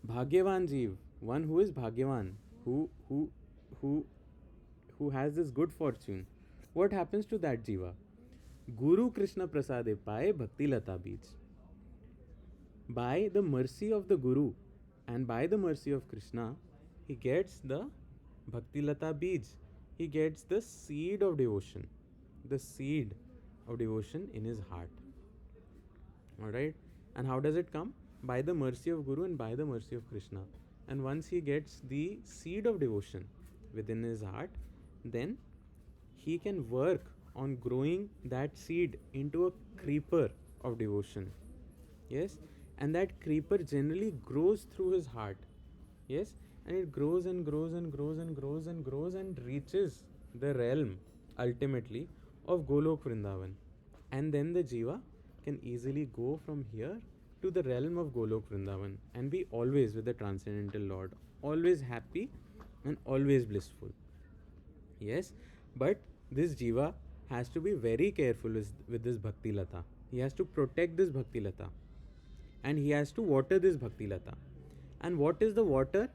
bhagyavan jeev, one who is bhagyavan, who has this good fortune, what happens to that jiva? Guru Krishna prasade paye bhakti lata beej. By the mercy of the Guru and by the mercy of Krishna, he gets the bhakti lata beej. He gets the seed of devotion, the seed of devotion in his heart. All right, and how does it come? By the mercy of Guru and by the mercy of Krishna. And once he gets the seed of devotion within his heart, then he can work on growing that seed into a creeper of devotion. Yes, and that creeper generally grows through his heart. Yes, and it grows and grows and grows and grows and grows and reaches the realm ultimately of Golok Vrindavan. And then the jiva can easily go from here to the realm of Golok Vrindavan and be always with the transcendental Lord, always happy and always blissful. Yes, but this jiva has to be very careful with this bhakti lata. He has to protect this bhakti lata and he has to water this bhakti lata. And what is the water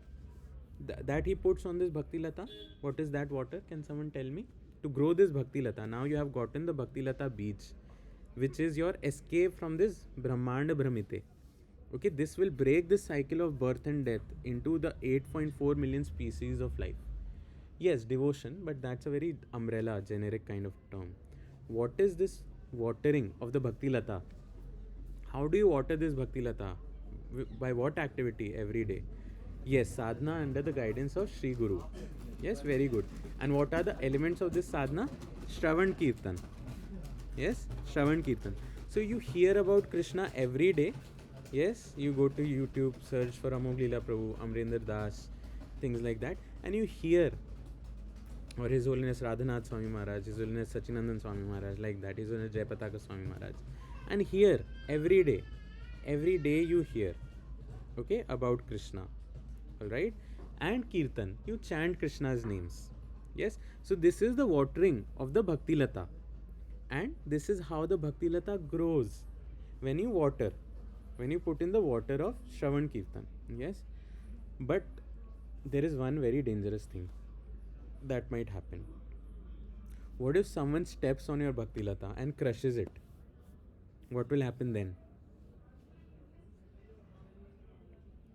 that he puts on this bhakti lata? What is that water? Can someone tell me? To grow this bhakti lata, now you have gotten the bhakti lata beej, which is your escape from this brahmanda brahmite. Okay, this will break the cycle of birth and death into the 8.4 million species of life. Yes, devotion, but that's a very umbrella, generic kind of term. What is this watering of the bhakti lata? How do you water this bhakti lata? By what activity every day? Yes, sadhana under the guidance of Sri Guru. Yes, very good. And what are the elements of this sadhana? Shravan Kirtan. Yes, Shravan Kirtan. So you hear about Krishna every day. Yes, you go to YouTube, search for Amog Leela Prabhu, Amrinder Das, things like that, and you hear, or His Holiness Radhanath Swami Maharaj, His Holiness Sachinandan Swami Maharaj, like that, His Holiness Jayapataka Swami Maharaj, and hear every day you hear, okay, about Krishna, all right, and Kirtan, you chant Krishna's names. Yes, so this is the watering of the Bhakti Lata, and this is how the Bhakti Lata grows. When you water, when you put in the water of Shravan Kirtan. Yes, but there is one very dangerous thing that might happen. What if someone steps on your Bhakti Lata and crushes it? What will happen then?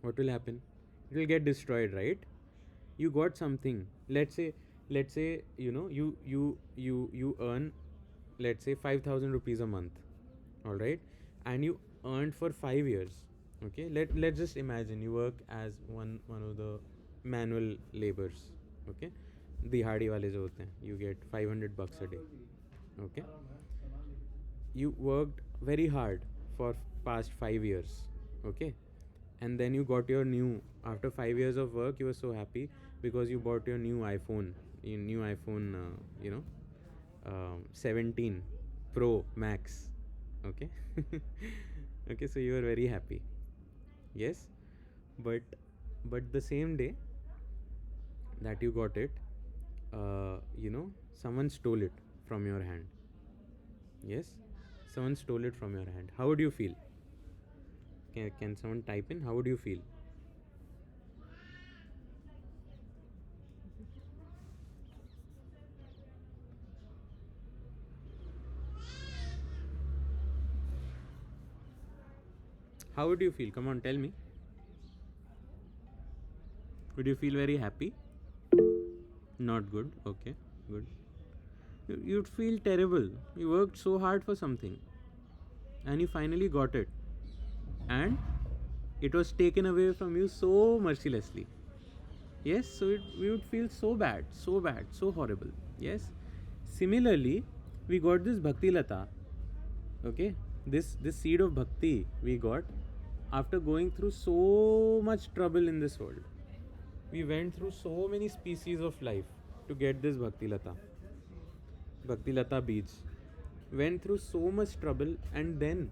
What will happen? It will get destroyed, right? You got something. Let's say you earn, let's say 5,000 rupees a month, all right, and you earned for 5 years. Okay, let's just imagine you work as one of the manual laborers. Okay, dihadi wale jo hote hain, you get $500 a day. Okay, you worked very hard for past 5 years. Okay, and then you got your new, after 5 years of work you were so happy because you bought your new iPhone 17 Pro Max. Okay. Okay, so you were very happy. Yes, but the same day that you got it, someone stole it from your hand. Yes, someone stole it from your hand. How would you feel? Can someone type in? How would you feel? How would you feel? Come on, tell me. Would you feel very happy? Not good. Okay, good. You'd feel terrible. You worked so hard for something and you finally got it, and it was taken away from you so mercilessly. Yes, so we would feel so bad, so horrible. Yes, similarly, we got this Bhakti Lata. Okay, this seed of bhakti we got after going through so much trouble in this world. We went through so many species of life to get this Bhakti Lata Beej. Went through so much trouble, and then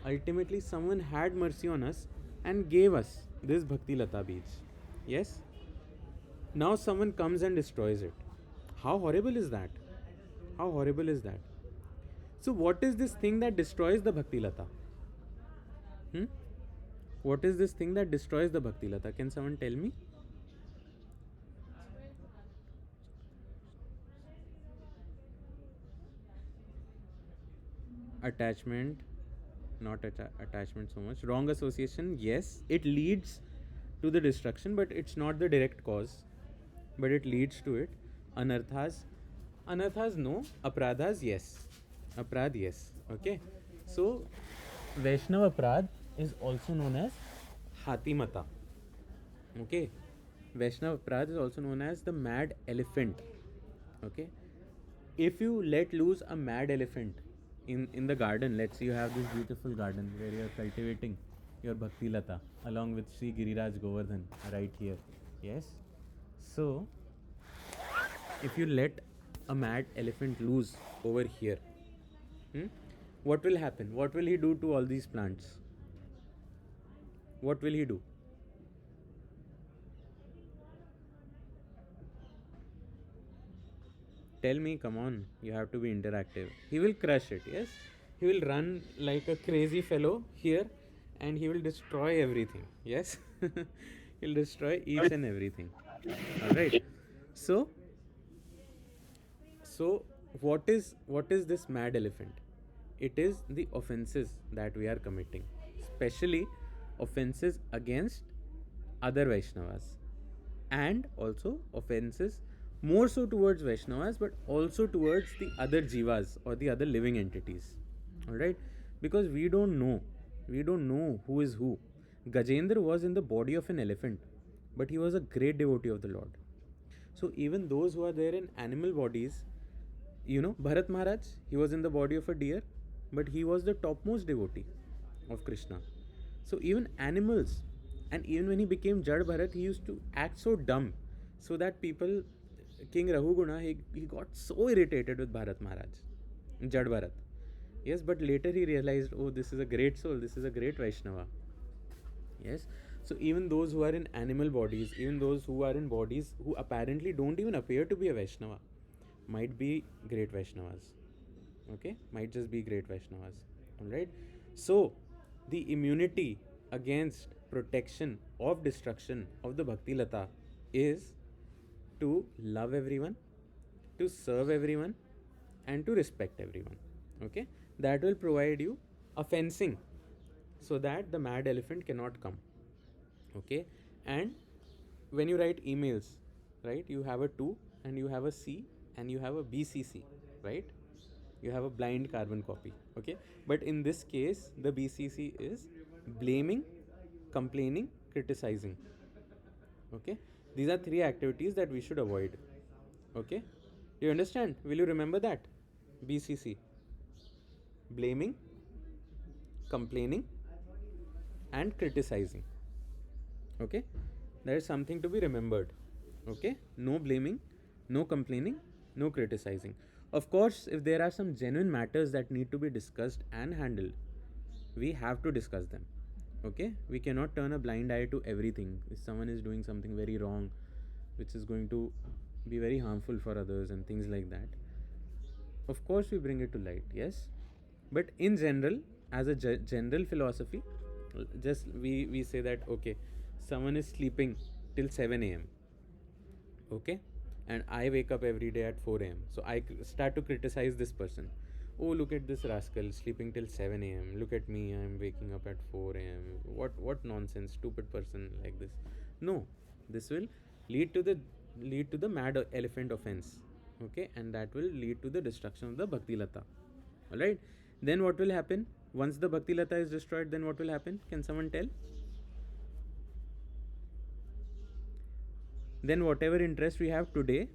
ultimately someone had mercy on us and gave us this Bhakti Lata Beej. Yes? Now someone comes and destroys it. How horrible is that? How horrible is that? So what is this thing that destroys the Bhakti Lata? What is this thing that destroys the Bhakti Lata? Can someone tell me? Attachment, not attachment so much. Wrong association, yes, it leads to the destruction, but it's not the direct cause, but it leads to it. Anarthas no. Apradhas, yes. Aprad, yes. Okay. So Vaishnava Aprad is also known as Hatimata. Okay. Vaishnava Aprad is also known as the mad elephant. Okay. If you let loose a mad elephant in the garden, let's say you have this beautiful garden where you are cultivating your Bhakti Lata along with Sri Giriraj Govardhan right here. Yes. So if you let a mad elephant loose over here, what will happen? What will he do to all these plants? What will he do? Tell me, come on, you have to be interactive. He will crush it, yes? He will run like a crazy fellow here and he will destroy everything, yes? He'll destroy each and everything. Alright. So what is this mad elephant? It is the offenses that we are committing, especially offenses against other Vaishnavas, and also offenses more so towards Vaishnavas, but also towards the other jivas or the other living entities. Alright? Because we don't know who is who. Gajendra was in the body of an elephant, but he was a great devotee of the Lord. So even those who are there in animal bodies, Bharat Maharaj, he was in the body of a deer, but he was the topmost devotee of Krishna. So even animals, and even when he became Jad Bharat, he used to act so dumb, so that people, King Rahuguna, he got so irritated with Bharat Maharaj, Jad Bharat. Yes, but later he realized, oh, this is a great soul, this is a great Vaishnava. Yes, so even those who are in animal bodies, even those who are in bodies who apparently don't even appear to be a Vaishnava, might be great Vaishnavas. Okay, might just be great Vaishnavas. Alright, so the immunity against protection of destruction of the Bhakti Lata is to love everyone, to serve everyone, and to respect everyone. Okay, that will provide you a fencing so that the mad elephant cannot come. Okay, and when you write emails, right, you have a 2 and you have a C and you have a BCC, right? You have a blind carbon copy. Okay, but in this case the BCC is blaming, complaining, criticizing. Okay, these are 3 activities that we should avoid. Okay, do you understand? Will you remember that? BCC: blaming, complaining, and criticizing. Okay, there is something to be remembered. Okay, no blaming, no complaining, no criticizing. Of course, if there are some genuine matters that need to be discussed and handled, we have to discuss them. Okay, we cannot turn a blind eye to everything. If someone is doing something very wrong, which is going to be very harmful for others and things like that, of course we bring it to light. Yes, but in general, as a general philosophy, just we say that, okay, someone is sleeping till 7 a.m. Okay, and I wake up every day at 4 a.m. So I start to criticize this person. Oh, look at this rascal sleeping till 7 a.m. Look at me, I'm waking up at 4 a.m. What nonsense, stupid person like this. No, this will lead to the mad elephant offense. Okay, and that will lead to the destruction of the Bhakti Lata. Alright, then what will happen? Once the Bhakti Lata is destroyed, then what will happen? Can someone tell? Then whatever interest we have today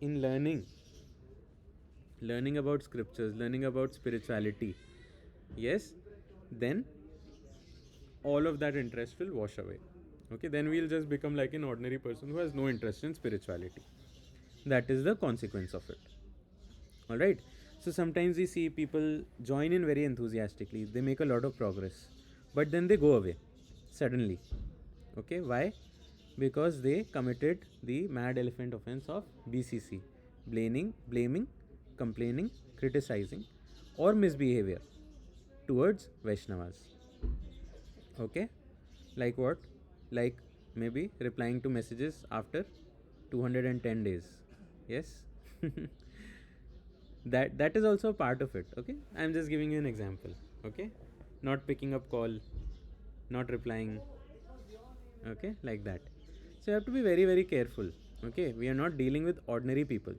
in learning learning about scriptures, learning about spirituality, yes, then all of that interest will wash away. Okay, then we'll just become like an ordinary person who has no interest in spirituality. That is the consequence of it. All right. So sometimes we see people join in very enthusiastically, they make a lot of progress, but then they go away suddenly. Okay, why? Because they committed the mad elephant offense of BCC, blaming, complaining, criticizing, or misbehavior towards Vaishnavas. Okay, like what? Like maybe replying to messages after 210 days. Yes. that is also a part of it. Okay, I'm just giving you an example. Okay, not picking up call, not replying. Okay, like that. So you have to be very, very careful. Okay, we are not dealing with ordinary people.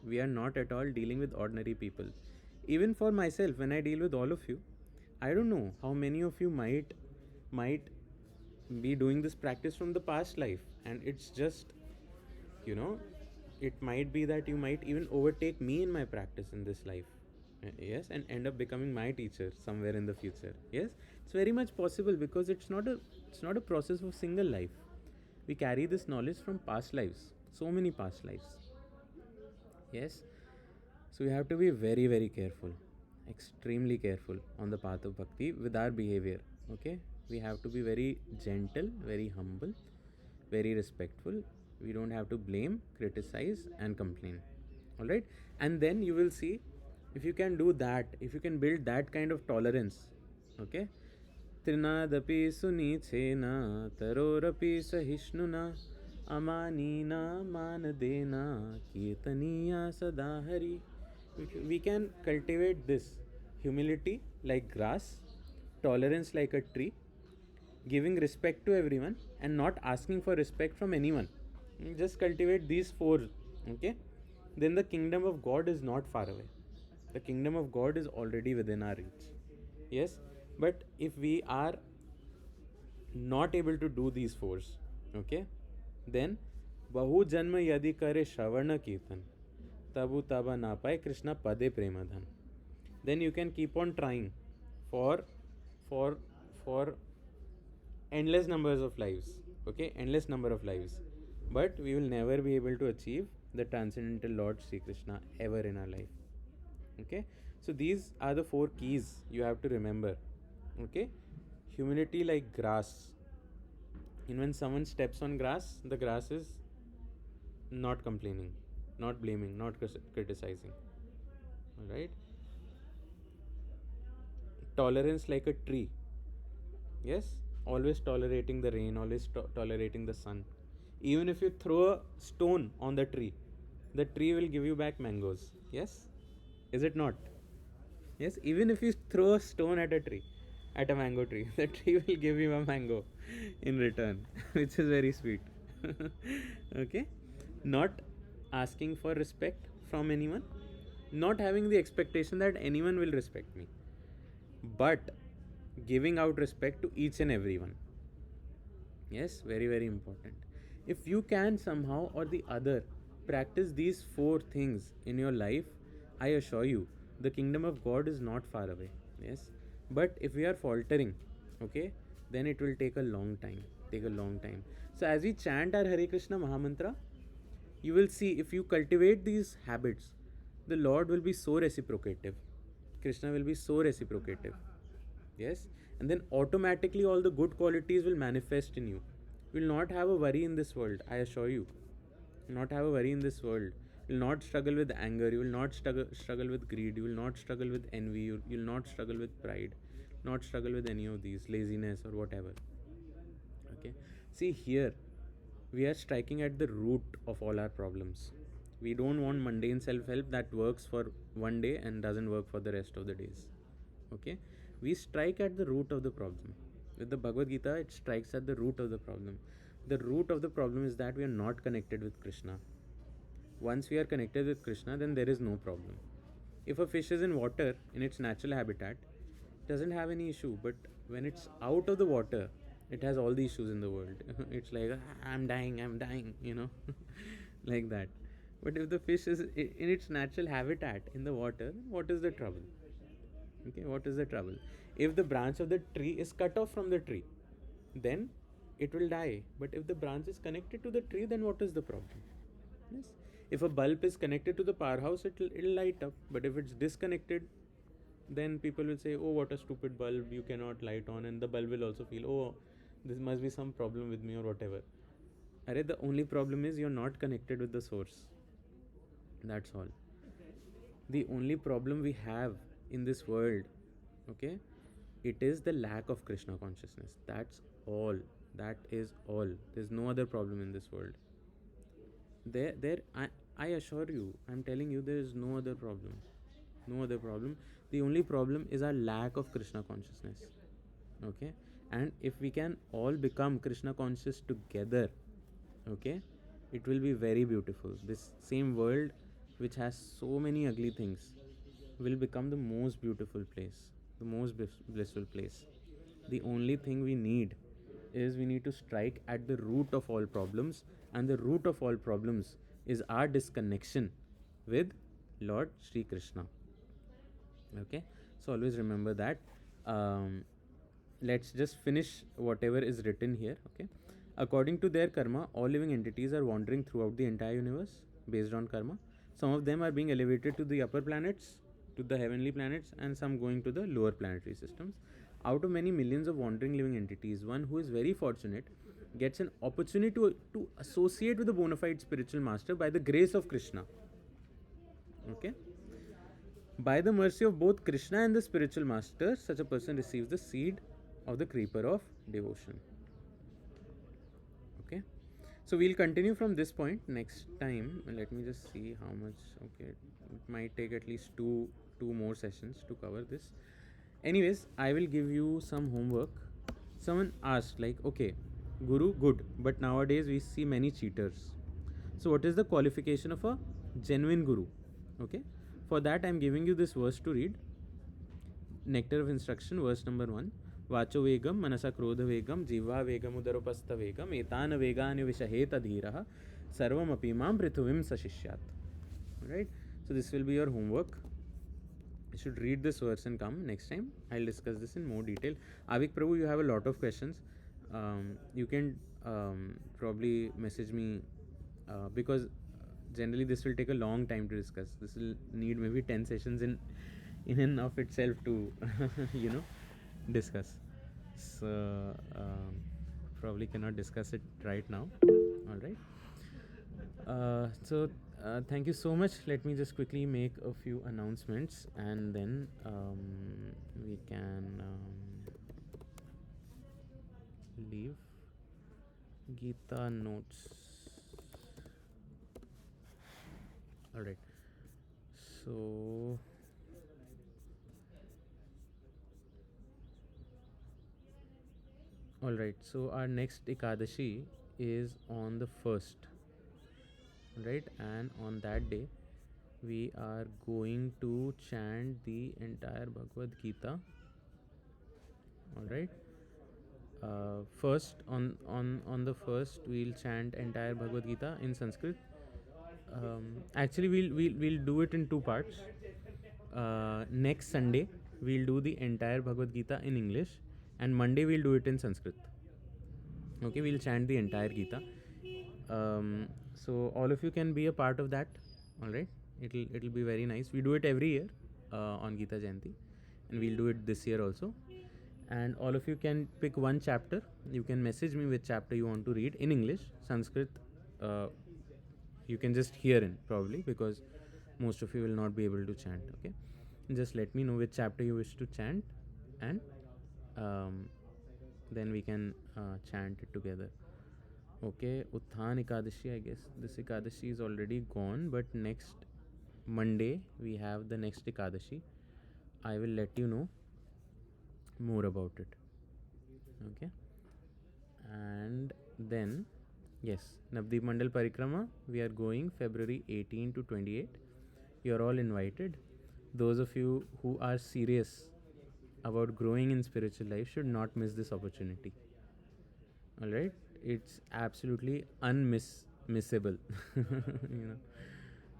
We are not at all dealing with ordinary people. Even for myself, when I deal with all of you, I don't know how many of you might be doing this practice from the past life, and it's just, you know, it might be that you might even overtake me in my practice in this life. Yes, and end up becoming my teacher somewhere in the future. Yes, it's very much possible, because it's not a process of single life. We carry this knowledge from past lives, so many past lives. Yes, so we have to be very, very careful, extremely careful on the path of bhakti with our behavior. Okay, we have to be very gentle, very humble, very respectful. We don't have to blame, criticize, and complain. All right, and then you will see, if you can do that, if you can build that kind of tolerance. Okay, त्रिनादपि सुनीचेन तरोरपि सहिष्णुना अमानीना मानदेना कीर्तनीया सदा Hari. We can cultivate this humility like grass, tolerance like a tree, giving respect to everyone and not asking for respect from anyone. Just cultivate these four. Okay, then the kingdom of God is not far away. The kingdom of God is already within our reach. Yes, but if we are not able to do these fours, okay, then bahu janma yadi kare shravana kirtan tabu taba na paye Krishna pade premadhan. Then you can keep on trying for for for endless numbers of lives. Okay, endless number of lives, but we will never be able to achieve the transcendental Lord Sri Krishna ever in our life. Okay, so these are the four keys you have to remember. Okay, humility like grass. And when someone steps on grass, the grass is not complaining, not blaming, not criticizing. All right, tolerance like a tree. Yes, always tolerating the rain, always tolerating the sun. Even if you throw a stone on the tree will give you back mangoes. Yes, is it not? Yes, even if you throw a stone at a tree, at a mango tree, the tree will give you a mango in return, which is very sweet. Okay, not asking for respect from anyone, not having the expectation that anyone will respect me, but giving out respect to each and everyone. Yes, very, very important. If you can somehow or the other practice these four things in your life, I assure you, the kingdom of God is not far away. Yes, but if we are faltering, okay, then it will take a long time. Take a long time. So as we chant our Hare Krishna Mahamantra, you will see, if you cultivate these habits, the Lord will be so reciprocative. Krishna will be so reciprocative. Yes, and then automatically all the good qualities will manifest in you. You will not have a worry in this world, I assure you. You will not have a worry in this world. You will not struggle with anger, you will not struggle with greed, you will not struggle with envy, you will not struggle with pride, not struggle with any of these, laziness or whatever. Okay, see here, we are striking at the root of all our problems. We don't want mundane self-help that works for one day and doesn't work for the rest of the days. Okay, we strike at the root of the problem. With the Bhagavad Gita, it strikes at the root of the problem. The root of the problem is that we are not connected with Krishna. Once we are connected with Krishna, then there is no problem. If a fish is in water in its natural habitat, it doesn't have any issue, but when it's out of the water, it has all the issues in the world. It's like, I'm dying, like that. But if the fish is in its natural habitat in the water, what is the trouble? Okay, what is the trouble? If the branch of the tree is cut off from the tree, then it will die. But if the branch is connected to the tree, then what is the problem? Yes. If a bulb is connected to the powerhouse, it'll light up. But if it's disconnected, then people will say, oh, what a stupid bulb, you cannot light on. And the bulb will also feel, oh, this must be some problem with me or whatever. Arre, the only problem is you're not connected with the source. That's all. The only problem we have in this world, okay, it is the lack of Krishna consciousness. That's all. That is all. There's no other problem in this world. I assure you, I'm telling you, there is no other problem. No other problem. The only problem is our lack of Krishna consciousness. Okay, and if we can all become Krishna conscious together, okay, it will be very beautiful. This same world, which has so many ugly things, will become the most beautiful place, the most blissful place. The only thing we need is we need to strike at the root of all problems, and the root of all problems is our disconnection with Lord Sri Krishna. Okay, so always remember that. Let's just finish whatever is written here. Okay, according to their karma, all living entities are wandering throughout the entire universe based on karma. Some of them are being elevated to the upper planets, to the heavenly planets, and some going to the lower planetary systems. Out of many millions of wandering living entities, one who is very fortunate gets an opportunity to associate with a bona fide spiritual master by the grace of Krishna. Okay, by the mercy of both Krishna and the spiritual master, such a person receives the seed of the creeper of devotion. Okay, so we'll continue from this point next time. Let me just see how much. Okay, it might take at least two more sessions to cover this. Anyways, I will give you some homework. Someone asked, like, okay, Guru, good, but nowadays we see many cheaters. So what is the qualification of a genuine Guru? Okay, for that I'm giving you this verse to read. Nectar of instruction, verse number 1. Vacho vegam, manasa krodha vegam, jiva vegam, udaropastha vegam, etana vegani vishaheta dhiraha, sarvam api imaṁ prithuvim sashishyat. Right? So this will be your homework. You should read this verse and come next time. I'll discuss this in more detail. Avik Prabhu, you have a lot of questions. You can probably message me because generally this will take a long time to discuss. This will need maybe 10 sessions in and of itself to discuss. So probably cannot discuss it right now. All right. So thank you so much. Let me just quickly make a few announcements, and then we can leave. Gita notes. All right. So all right. So our next Ekadashi is on the 1st. Right, and on that day we are going to chant the entire Bhagavad Gita. All right. First, on the first, we'll chant entire Bhagavad Gita in Sanskrit. Actually, we'll do it in two parts. Next Sunday we'll do the entire Bhagavad Gita in English, and Monday we'll do it in Sanskrit. Okay, we'll chant the entire Gita. So all of you can be a part of that. All right, it'll be very nice. We do it every year on Gita Jayanti, and we'll do it this year also. And all of you can pick one chapter. You can message me which chapter you want to read in English. Sanskrit you can just hear in, probably, because most of you will not be able to chant. Okay, just let me know which chapter you wish to chant, and then we can chant it together. Okay, Utthan Ekadashi, I guess this Ekadashi is already gone, but next Monday we have the next Ekadashi. I will let you know more about it. Okay, and then yes, Navdeep Mandal Parikrama, we are going February 18 to 28. You're all invited. Those of you who are serious about growing in spiritual life should not miss this opportunity. All right, it's absolutely unmissable.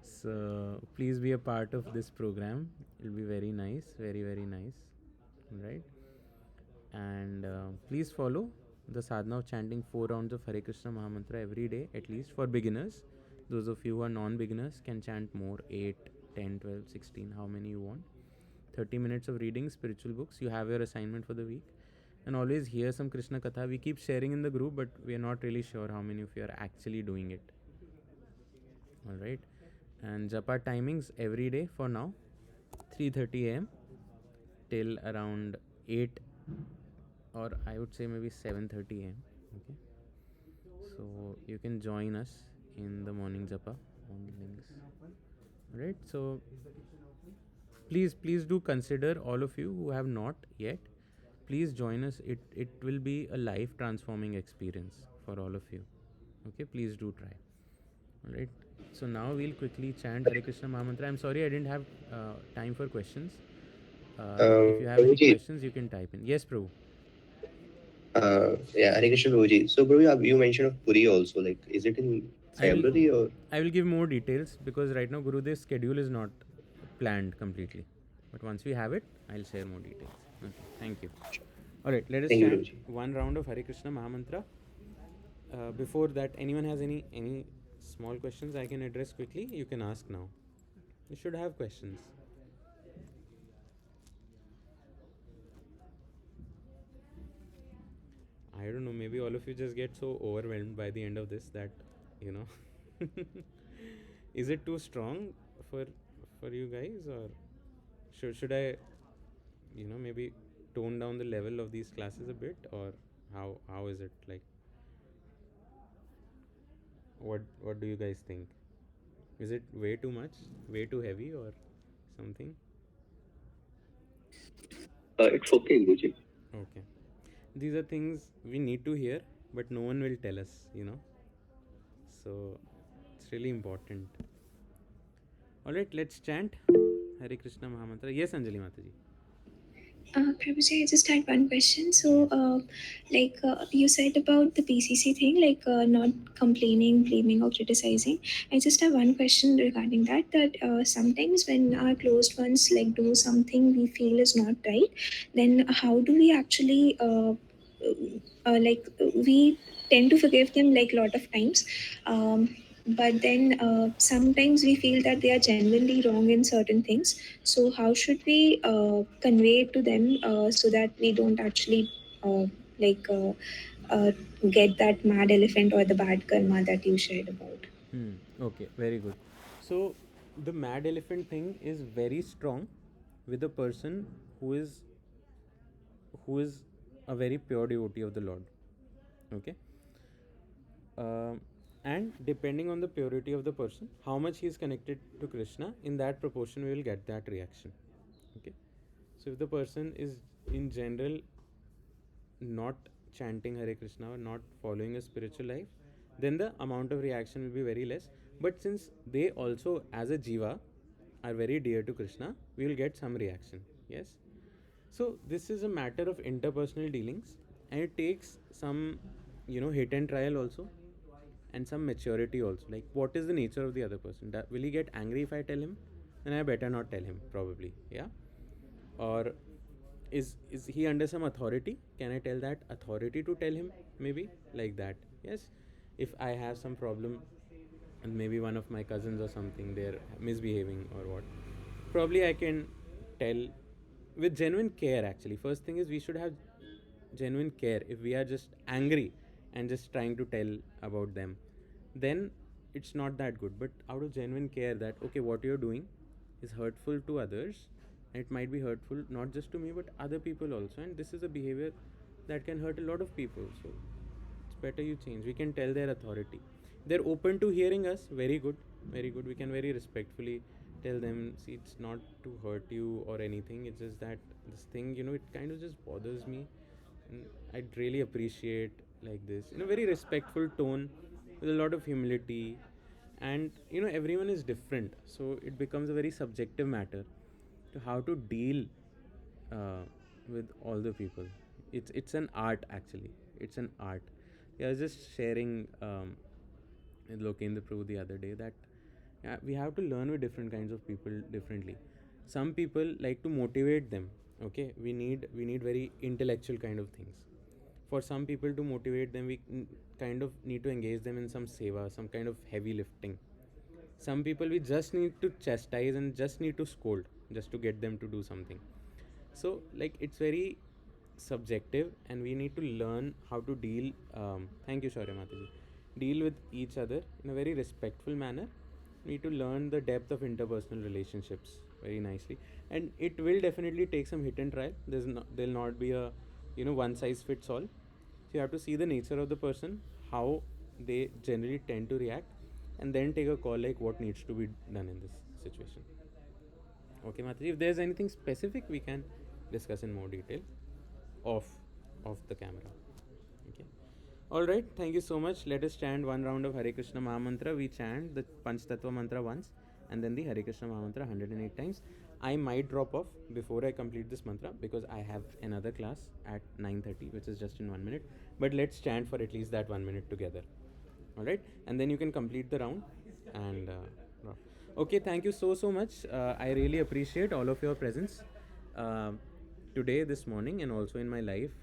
So please be a part of this program. It'll be very nice, very, very nice. Right? And please follow the sadhana of chanting 4 rounds of Hare Krishna Mahamantra every day, at least for beginners. Those of you who are non-beginners can chant more, 8, 10, 12, 16, how many you want. 30 minutes of reading spiritual books. You have your assignment for the week. And always hear some Krishna Katha. We keep sharing in the group, but we are not really sure how many of you are actually doing it. Alright. And Japa timings every day for now, 3:30 a.m. till around 8, or I would say maybe 7:30 a.m. Okay. So you can join us in the morning Japa on links. Alright. So please do consider, all of you who have not yet, please join us. It will be a life transforming experience for all of you. Okay, please do try. All right. So now we'll quickly chant Hare Krishna Mahamantra. I'm sorry I didn't have time for questions. If you have any Prabhuji, questions, you can type in. Yes, Prabhu. yeah, Hare Krishna Prabhuji. So, Prabhu, you mentioned of Puri also. Like, is it in February or? I will give more details because right now Gurudev's schedule is not planned completely. But once we have it, I'll share more details. Okay, thank you. All right, let us Thank you, chant Prabhuji. one round of Hare Krishna Mahamantra. Before that, anyone has any small questions I can address quickly? You can ask now. You should have questions. I don't know, maybe all of you just get so overwhelmed by the end of this that, you know, is it too strong for you guys, or should I, maybe tone down the level of these classes a bit, or how is it like? What do you guys think? Is it way too much, way too heavy, or something? It's okay, Guruji. Okay. These are things we need to hear, but no one will tell us, So it's really important. Alright, let's chant Hare Krishna Mahamantra. Yes, Anjali Mataji. Prabhuji, I just had one question. So, you said about the PCC thing, not complaining, blaming, or criticizing. I just have one question regarding that. Sometimes when our closed ones do something we feel is not right, then how do we actually we tend to forgive them like a lot of times. But then sometimes we feel that they are genuinely wrong in certain things. So how should we convey it to them so that we don't actually uh, like uh, uh, get that mad elephant or the bad karma that you shared about? Okay, very good. So the mad elephant thing is very strong with a person who is a very pure devotee of the Lord. Okay. Um and depending on the purity of the person, how much he is connected to Krishna, in that proportion we will get that reaction. Okay. So if the person is in general not chanting Hare Krishna or not following a spiritual life, then the amount of reaction will be very less. But since they also, as a jiva, are very dear to Krishna, we will get some reaction. Yes. So this is a matter of interpersonal dealings, and it takes some, hit and trial also, and some maturity also. Like, what is the nature of the other person? Will he get angry if I tell him? Then I better not tell him, probably. Yeah. Or is he under some authority? Can I tell that authority to tell him? Maybe like that. Yes. If I have some problem, and maybe one of my cousins or something, they're misbehaving or what, probably I can tell with genuine care. Actually, first thing is we should have genuine care. If we are just angry and just trying to tell about them, then it's not that good. But out of genuine care, that okay, what you're doing is hurtful to others, and it might be hurtful not just to me but other people also, and this is a behavior that can hurt a lot of people, so it's better you change. We can tell their authority. They're open to hearing us, very good, very good. We can very respectfully tell them, see, it's not to hurt you or anything, it's just that this thing, it kind of just bothers me, and I'd really appreciate like this, in a very respectful tone, with a lot of humility. And everyone is different, so it becomes a very subjective matter to how to deal uh, with all the people. It's an art, actually. It's an art. Yeah, I was just sharing with Lokendra Prabhu the other day that We have to learn with different kinds of people differently. Some people like to motivate them. Okay, we need very intellectual kind of things. For some people to motivate them, we kind of need to engage them in some seva, some kind of heavy lifting. Some people we just need to chastise and just need to scold just to get them to do something. So like it's very subjective, and we need to learn how to deal. Thank you, Shaurya Mataji. Deal with each other in a very respectful manner. We need to learn the depth of interpersonal relationships very nicely, and it will definitely take some hit and trial. There'll not be a one size fits all. So you have to see the nature of the person, how they generally tend to react, and then take a call like what needs to be done in this situation. Okay, Mataji, if there's anything specific, we can discuss in more detail off the camera. Okay. All right. Thank you so much. Let us chant one round of Hare Krishna Mahamantra. We chant the Panch Tattva mantra once, and then the Hare Krishna Mahamantra 108 times. I might drop off before I complete this mantra because I have another class at 9:30, which is just in 1 minute. But let's chant for at least that 1 minute together. All right, and then you can complete the round and drop. Okay, thank you so much. I really appreciate all of your presence today, this morning, and also in my life.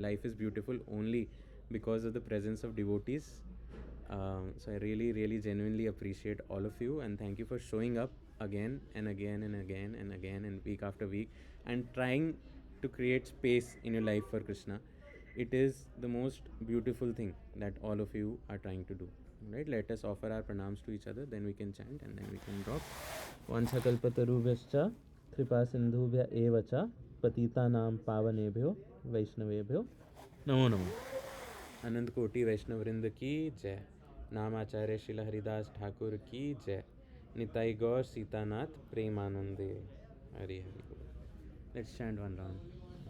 Life is beautiful only because of the presence of devotees. So I really genuinely appreciate all of you, and thank you for showing up again and again and again and again and week after week and trying to create space in your life for Krishna. It is the most beautiful thing that all of you are trying to do. Right? Let us offer our pranams to each other, then we can chant and then we can drop. Vanchakalpatarubhyascha kripa sindhubhya evacha patitanam pavanebhyo vaishnavebhyo namo namo. अनंत कोटि वैष्णव वृंद की जय. नामाचार्य श्रील हरिदास ठाकुर की जय. निताई गौर सीतानाथ प्रेमानंदे. हरि हरि बोल. Let's chant one round.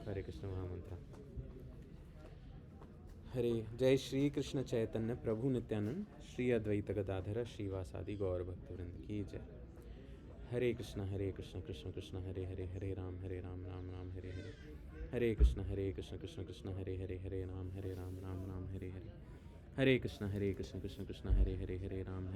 Hare Krishna Mahamantra. हरे. जय श्री कृष्ण चैतन्य प्रभु नित्यानंद श्री अद्वैत गदाधर श्रीवासादि गौर भक्तवृंद की जय. हरे कृष्ण कृष्ण कृष्ण हरे हरे हरे राम राम राम हरे हरे. हरे कृष्ण कृष्ण कृष्ण हरे राम राम राम हरे हरे. हरे कृष्ण कृष्ण कृष्ण हरे हरे राम